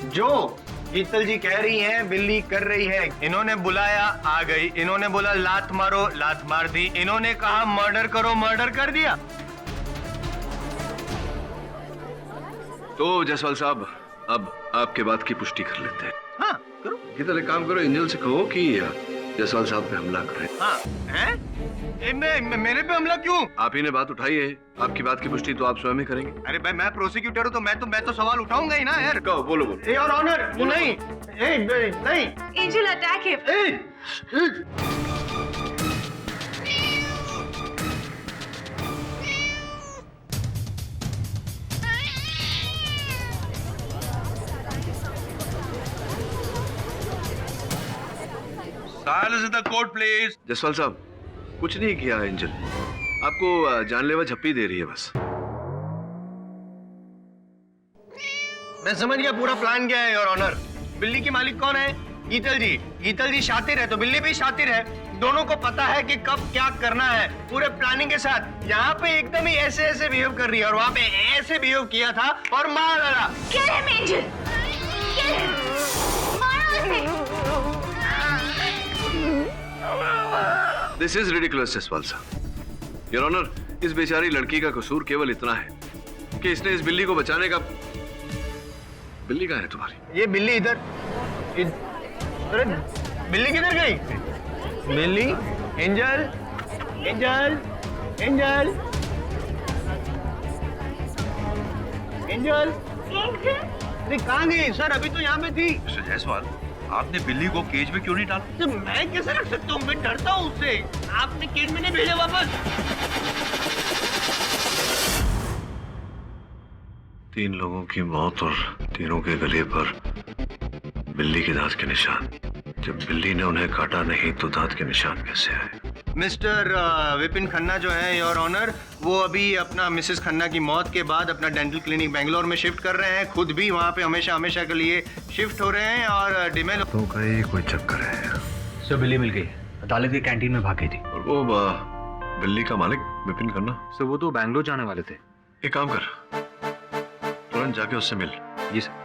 जो गीतल जी कह रही हैं बिल्ली कर रही है। इन्होंने बुलाया, आ गई, इन्होंने बोला लात मारो, लात मार दी, इन्होंने कहा मर्डर करो, मर्डर कर दिया। तो जयसवाल साहब, अब आपके बात की पुष्टि कर लेते हैं। हाँ करो। गीतल, एक काम करो, एंजल से कहो कि जयसवाल साहब पे हमला करें। हाँ हैं? मेरे पे हमला क्यों? आप ही ने बात उठाई है, आपकी बात की पुष्टि तो आप स्वयं ही करेंगे। अरे भाई, मैं प्रोसिक्यूटर हूँ तो मैं तो सवाल उठाऊंगा ही ना यार। कहो, बोलो बोलो। योर ऑनर, नहीं नहीं। Angel, attack him. Silence in the court, please. Jaiswal साहब, कुछ नहीं किया एंजल, आपको जानलेवा झप्पी दे रही है बस। मैं समझ गया पूरा प्लान क्या है योर ऑनर। बिल्ली की मालिक कौन है? गीतल जी। गीतल जी शातिर है तो बिल्ली भी शातिर है। दोनों को पता है कि कब क्या करना है, पूरे प्लानिंग के साथ। यहाँ पे एकदम ही ऐसे ऐसे बिहेव कर रही है, और वहाँ पे ऐसे बिहेव किया था और मार डाला। Kill him, Angel. Kill him. मारो उसे। दिस इज रिडिकुलस जयसवाल साहब। योर ऑनर, इस बेचारी लड़की का कसूर केवल इतना है कि इसने इस बिल्ली को बचाने का। बिल्ली कहाँ है तुम्हारी? ये बिल्ली इधर। अरे बिल्ली किधर गई? बिल्ली, एंजल, एंजल, एंजल, एंजल, अरे कहाँ गई? सर अभी तो यहाँ पे थी। मिस्टर जायसवाल, आपने बिल्ली को केज में क्यों नहीं डाला? तो मैं कैसे रख सकता हूँ? मैं डरता हूँ उससे। आपने केज में नहीं भेजा वापस? 3 लोगों की मौत और तीनों के गले पर बिल्ली के दांत के निशान। जब बिल्ली ने उन्हें काटा नहीं तो दांत के निशान कैसे आए? मिस्टर विपिन खन्ना जो है योर ऑनर, वो अभी अपना मिसेस खन्ना की मौत के बाद अपना डेंटल क्लिनिक बेंगलोर में शिफ्ट कर रहे हैं। खुद भी वहाँ पे हमेशा हमेशा के लिए शिफ्ट हो रहे हैं और डिमेलो तो कहीं कोई चक्कर है। सर बिल्ली मिल गई, अदालत की कैंटीन में भाग गई थी। और वो बिल्ली का मालिक विपिन खन्ना? सर वो तो बैंगलोर जाने वाले थे। एक काम कर, तुरंत जाके उससे मिल। जी सर।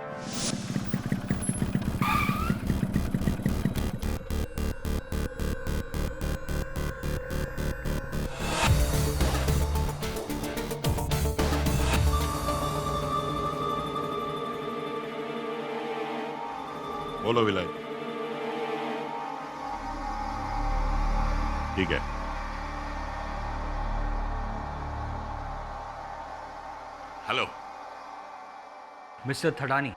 बोलो विलय। ठीक है। Hello mister Thadani.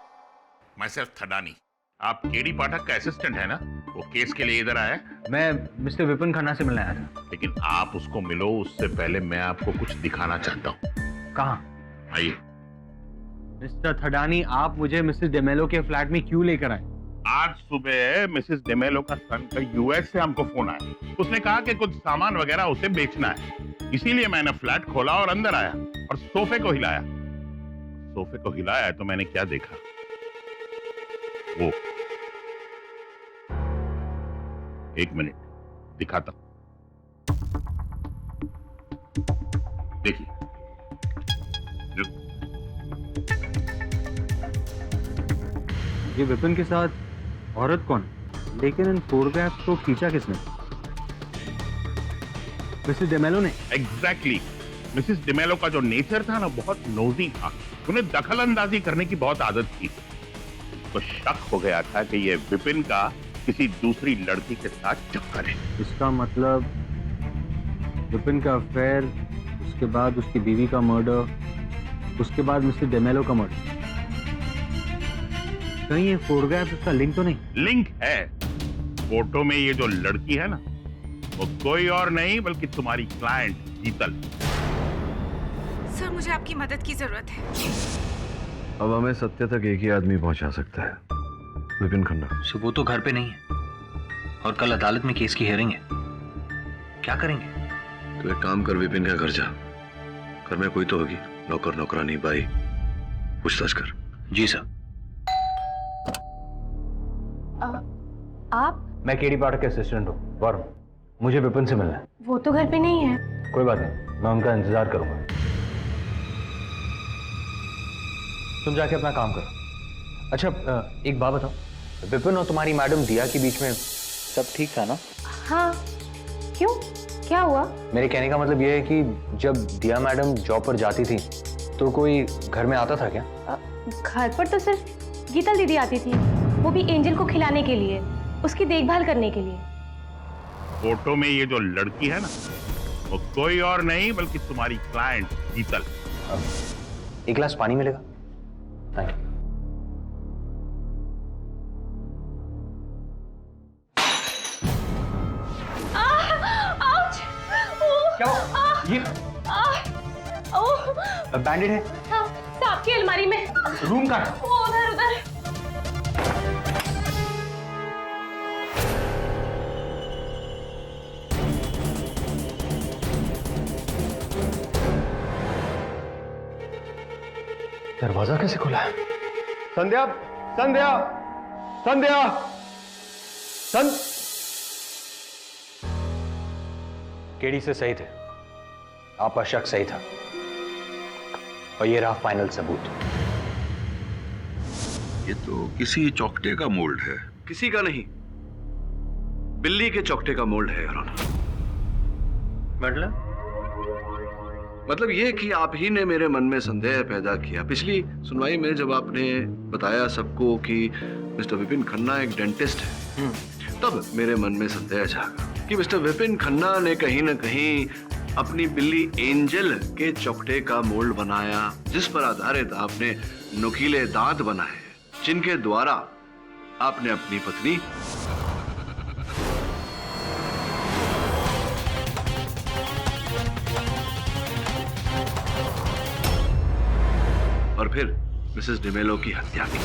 मैं सिर्फ थडानी। आप केडी पाठक का असिस्टेंट है ना? वो केस के लिए इधर आया? मैं मिस्टर विपिन खन्ना से मिलने आया था। लेकिन आप उसको मिलो उससे पहले मैं आपको कुछ दिखाना चाहता हूँ। कहाँ? आइए। मिस्टर थडानी, आप मुझे मिसेस डेमेलो के फ्लैट में क्यों लेकर आए? आज सुबह मिसेस डेमेलो का सन का यूएस से हमको फोन आया। उसने कहा कि कुछ सामान वगैरह उसे बेचना है, इसीलिए मैंने फ्लैट खोला और अंदर आया और सोफे को हिलाया। सोफे को हिलाया तो मैंने क्या देखा? वो 1 मिनट दिखाता। देखिए, ये विपिन के साथ औरत कौन? लेकिन इन फोटोग्राफ्स को खींचा किसने? मिसेस डेमेलो ने। एग्जैक्टली। मिसेस डेमेलो का जो नेचर था ना, बहुत नोजी था। उन्हें दखल अंदाजी करने की बहुत आदत थी। तो शक हो गया था कि ये विपिन का किसी दूसरी लड़की के साथ चक्कर है। इसका मतलब विपिन का अफेयर, उसके बाद उसकी बीवी का मर्डर, उसके बाद मिस्टर डेमेलो का मर्डर। कहीं ये फोटोग्राफ उसका लिंक तो नहीं? लिंक है। फोटो में ये जो लड़की है ना, वो कोई और नहीं बल्कि तुम्हारी क्लाइंट शीतल। सर मुझे आपकी मदद की जरूरत है। अब हमें सत्य तक एक ही आदमी पहुंचा सकता है, विपिन खन्ना। सो वो तो घर पे नहीं है और कल अदालत में केस की हियरिंग है। क्या करेंगे? तो एक काम कर, विपिन का घर जा। घर में कोई तो होगी, नौकर नौकरानी बाई, पूछताछ कर। जी सर। आप? मैं केडी पाठक के असिस्टेंट हूँ, वरुण। मुझे विपिन से मिलना है। वो तो घर पे नहीं है। कोई बात नहीं, मैं उनका इंतजार करूंगा। तुम जाके अपना काम करो। अच्छा एक बात बताओ, विपिन और तुम्हारी मैडम दिया के बीच में सब ठीक था ना? हाँ, क्यों? क्या हुआ? मेरे कहने का मतलब ये है कि जब दिया मैडम जॉब पर जाती थी तो कोई घर में आता था क्या? घर पर तो सिर्फ गीता दीदी आती थी, वो भी एंजल को खिलाने के लिए, उसकी देखभाल करने के लिए। फोटो में ये जो लड़की है ना, वो कोई और नहीं बल्कि तुम्हारी क्लाइंट शीतल। एक गिलास पानी मिलेगा? Thank you. क्या ये बैंडेड है? हाँ, सांप की अलमारी में। रूम का? वो उधर। दरवाजा कैसे खुला है? संध्या, संध्या, संध्या, केडी से सही थे, आपका शक सही था और ये रहा फाइनल सबूत। ये तो किसी चौकटे का मोल्ड है। किसी का नहीं, बिल्ली के चौकटे का मोल्ड है। मतलब ये कि आप ही ने मेरे मन में संदेह पैदा किया। पिछली सुनवाई में जब आपने बताया सबको कि मिस्टर विपिन खन्ना एक डेंटिस्ट है, तब मेरे मन में संदेह जागा कि मिस्टर विपिन खन्ना ने कहीं न कहीं अपनी बिल्ली एंजल के चौकटे का मोल्ड बनाया, जिस पर आधारित आपने नुकीले दांत बनाए, जिनके द्वारा आपने अपनी पत्नी और फिर मिसेस डिमेलो की हत्या की।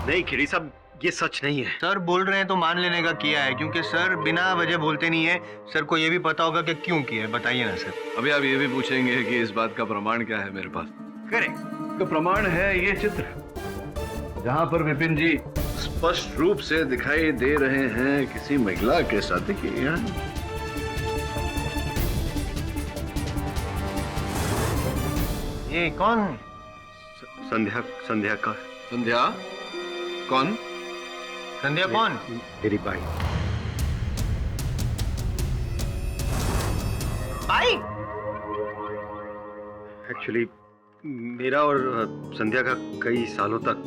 नहीं केडी साहब, ये सच नहीं है। सर बोल रहे हैं तो मान लेने का किया है, क्योंकि सर बिना वजह बोलते नहीं है। सर को ये भी पता होगा कि क्यों किया है, बताइए ना सर। अभी आप ये भी पूछेंगे कि इस बात का प्रमाण क्या है मेरे पास? करेक्ट। तो प्रमाण है ये चित्र, जहां पर विपिन जी स्पष्ट रूप से दिखाई दे रहे हैं किसी महिला के साथ। देखिए ये कौन? संध्या। संध्या का। संध्या कौन? संध्या कौन? मेरी बाई। बाई? एक्चुअली मेरा और संध्या का कई सालों तक,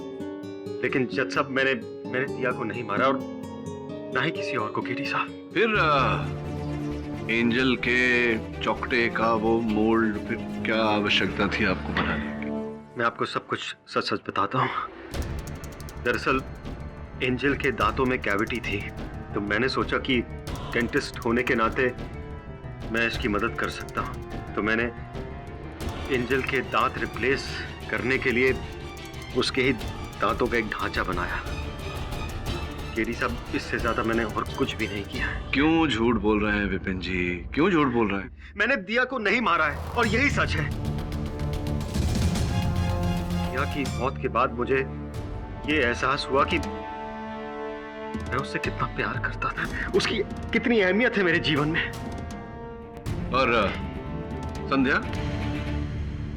लेकिन जज साहब मैंने दिया को नहीं मारा और ना ही किसी और को केडी साहब। फिर एंजल के चौकटे का वो मोल्ड, फिर क्या आवश्यकता थी आपको बनाने की? मैं आपको सब कुछ सच सच बताता हूँ। दरअसल एंजल के दांतों में कैविटी थी, तो मैंने सोचा कि डेंटिस्ट होने के नाते मैं इसकी मदद कर सकता हूँ। तो मैंने एंजल के दांत रिप्लेस करने के लिए उसके ही दांतों का एक ढांचा बनाया। केडी साहब, इससे ज्यादा मैंने और कुछ भी नहीं किया। क्यों झूठ बोल रहे हैं विपिन जी? क्यों झूठ बोल रहे हैं? मैंने दिया को नहीं मारा है और यही सच है। दिया की मौत के बाद मुझे ये एहसास हुआ कि मैं उससे कितना प्यार करता था, उसकी कितनी अहमियत है मेरे जीवन में। और संध्या?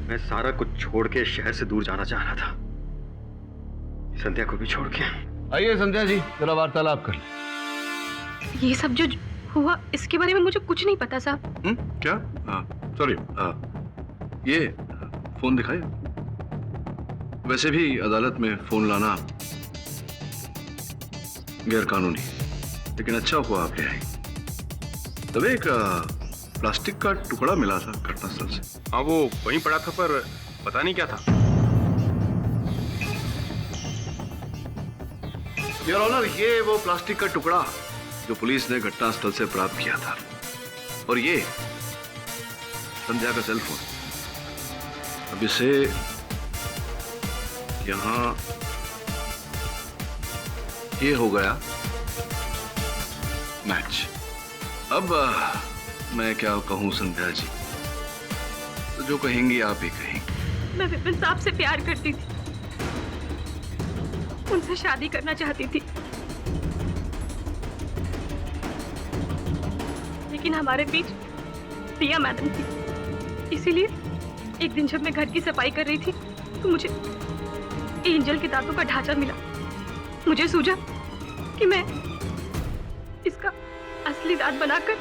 मैं सारा कुछ छोड़ के शहर से दूर जाना चाह रहा था, संध्या को भी छोड़ के। आइए संध्या जी, जरा वार्तालाप कर लें। ये सब जो हुआ इसके बारे में मुझे कुछ नहीं पता साहब। क्या? सॉरी, ये फोन दिखाए। वैसे भी अदालत में फोन लाना गैर कानूनी, लेकिन अच्छा हुआ आप ले आई। तब एक प्लास्टिक का टुकड़ा मिला था घटनास्थल से। हाँ, वो वहीं पड़ा था, पर पता नहीं क्या था। योर ऑनर, ये वो प्लास्टिक का टुकड़ा जो पुलिस ने घटनास्थल से प्राप्त किया था, और ये संध्या का सेल फोन। अब इसे यहां ये हो गया मैच। अब मैं क्या कहूं संध्या जी, तो जो कहेंगी आप ही कहेंगी। मैं विपिन साहब से प्यार करती थी, उनसे शादी करना चाहती थी, लेकिन हमारे बीच प्रिया मैडम थी। इसीलिए एक दिन जब मैं घर की सफाई कर रही थी तो मुझे एंजल के दांतों का ढांचा मिला। मुझे सूझा कि मैं इसका असली दांत बनाकर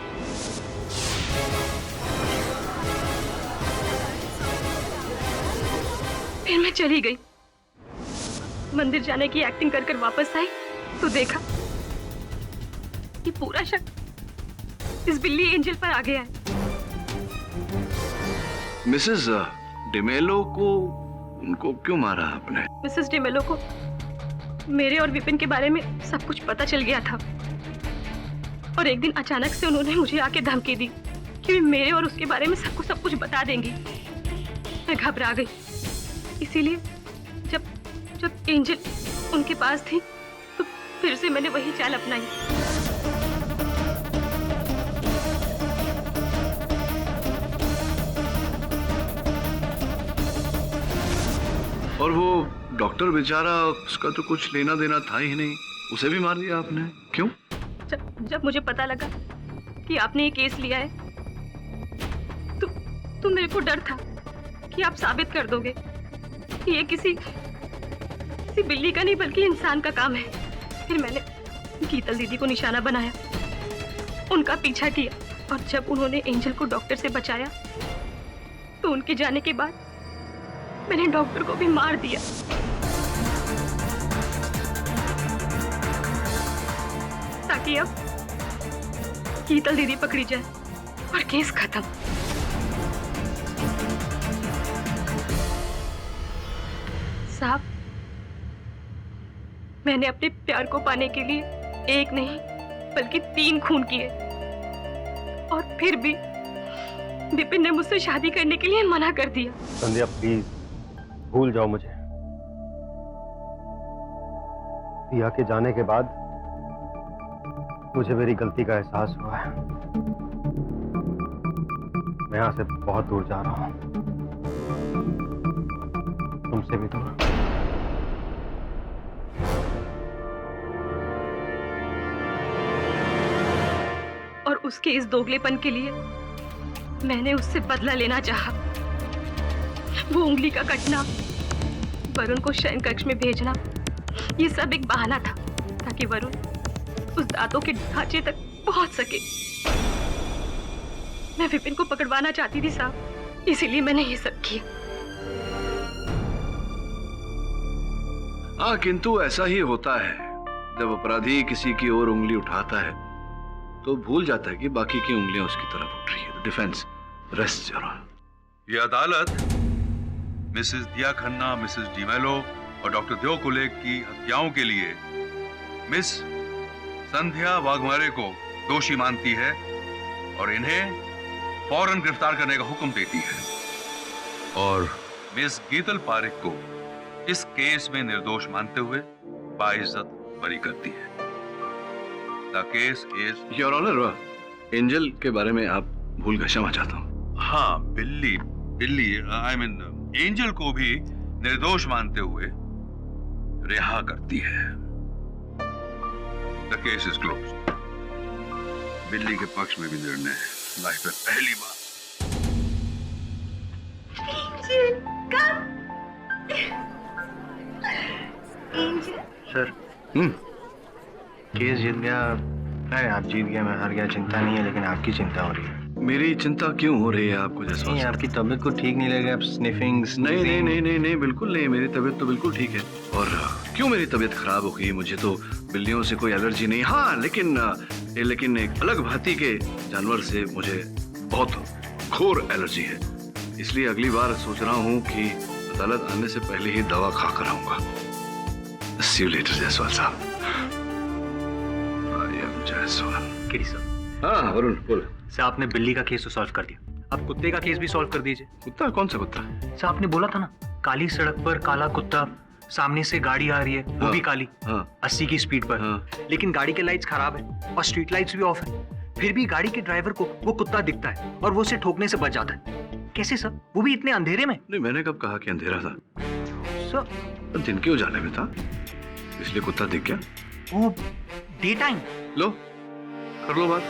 फिर मैं चली गई। मंदिर जाने की एक्टिंग कर कर वापस आई तो देखा कि पूरा शक इस बिल्ली एंजल पर आ गया है। मिसेस डिमेलो को, उनको क्यों मारा आपने? मिसेस डिमेलो को मेरे और विपिन के बारे में सब कुछ पता चल गया था, और एक दिन अचानक से उन्होंने मुझे आके धमकी दी कि मेरे और उसके बारे में सबको सब कुछ बता देंगी। मैं घबरा गई, इसीलिए जब एंजल उनके पास थी तो फिर से मैंने वही चाल अपनाई। और वो डॉक्टर बेचारा, उसका तो कुछ लेना देना था ही नहीं, उसे भी मार दिया आपने। क्यों? जब मुझे पता लगा कि आपने ये केस लिया है तो मेरे को डर था कि आप साबित कर दोगे कि ये किसी बिल्ली का नहीं बल्कि इंसान का काम है। फिर मैंने गीतल दीदी को निशाना बनाया, उनका पीछा किया, और जब उन्होंने एंजल को डॉक्टर से बचाया तो उनके जाने के बाद मैंने डॉक्टर को भी मार दिया। ताकि अब गीतल दीदी पकड़ी जाए और केस खत्म। साहब, मैंने अपने प्यार को पाने के लिए एक नहीं बल्कि 3 खून किए, और फिर भी विपिन ने मुझसे शादी करने के लिए मना कर दिया। संध्या प्लीज भूल जाओ मुझे। पिया के जाने के बाद मुझे मेरी गलती का एहसास हुआ है। मैं यहाँ से बहुत दूर जा रहा हूँ, तुमसे भी दूर। और उसके इस दोगलेपन के लिए मैंने उससे बदला लेना चाहा। वो उंगली का कटना, वरुण को शयन कक्ष में भेजना, ये सब एक बहाना था ताकि वरुण उस दांतों के ढांचे तक पहुंच सके। मैं विपिन को पकड़वाना चाहती थी साहब, इसीलिए मैंने ये सब किया। हाँ, किंतु ऐसा ही होता है जब अपराधी किसी की ओर उंगली उठाता है तो भूल जाता है कि बाकी की उंगलियां उसकी तरफ उठ रही है। Defence rest your honour. ये अदालत मिसेस दिया खन्ना, मिसेस डिमेलो और डॉक्टर देव कुले की हत्याओं के लिए मिस संध्या वाघमारे को दोषी मानती है और इन्हें फौरन गिरफ्तार करने का हुक्म देती है, और मिस गीतल पारेख को इस केस में निर्दोष मानते हुए बाइज्जत बरी करती है। The case is your honour, Angel के बारे में आप भूल गए, क्षमा चाहता हूं। हाँ, बिल्ली आई मीन एंजल को भी निर्दोष मानते हुए रिहा करती है। The case is closed. बिल्ली के पक्ष में भी निर्णय लाइफ में पहली बार। सर, केस जीत गया। अरे आप जीत गया, मैं हार गया, चिंता नहीं है, लेकिन आपकी चिंता हो रही है। मेरी चिंता क्यों हो रही है आपको? जैसा नहीं, आपकी तबीयत को ठीक नहीं लगेगा, आप स्निफिंग। नहीं, बिल्कुल नहीं, मेरी तबीयत तो बिल्कुल ठीक है। और क्यों मेरी तबीयत खराब हो गई? मुझे तो बिल्लियों से कोई एलर्जी नहीं। हाँ, लेकिन एक अलग भांति के जानवर से मुझे बहुत घोर एलर्जी है। इसलिए अगली बार सोच रहा हूँ कि अदालत आने से पहले ही दवा खा कर आऊंगा। See you later, जायसवाल साहब। I am Jaiswal. KD sir. हाँ, वरुण बोल। सर, आपने बिल्ली का केस तो सॉल्व कर दिया, अब कुत्ते का केस भी सॉल्व कर दीजिए। कुत्ता? कौन सा कुत्ता? सर, आपने बोला था ना, काली सड़क पर काला कुत्ता, सामने से गाड़ी आ रही है, वो भी काली, 80 की स्पीड पर, लेकिन गाड़ी के लाइट्स खराब है और स्ट्रीट लाइट्स भी ऑफ है, फिर भी गाड़ी के ड्राइवर को वो कुत्ता दिखता है और वो उसे ठोकने से बच जाता है। कैसे सर, वो भी इतने अंधेरे में? नहीं, मैंने कब कहा कि अंधेरा था? सर, दिन के उजाले में था, इसलिए कुत्ता दिख गया। वो डे टाइम। लो, कर लो बात।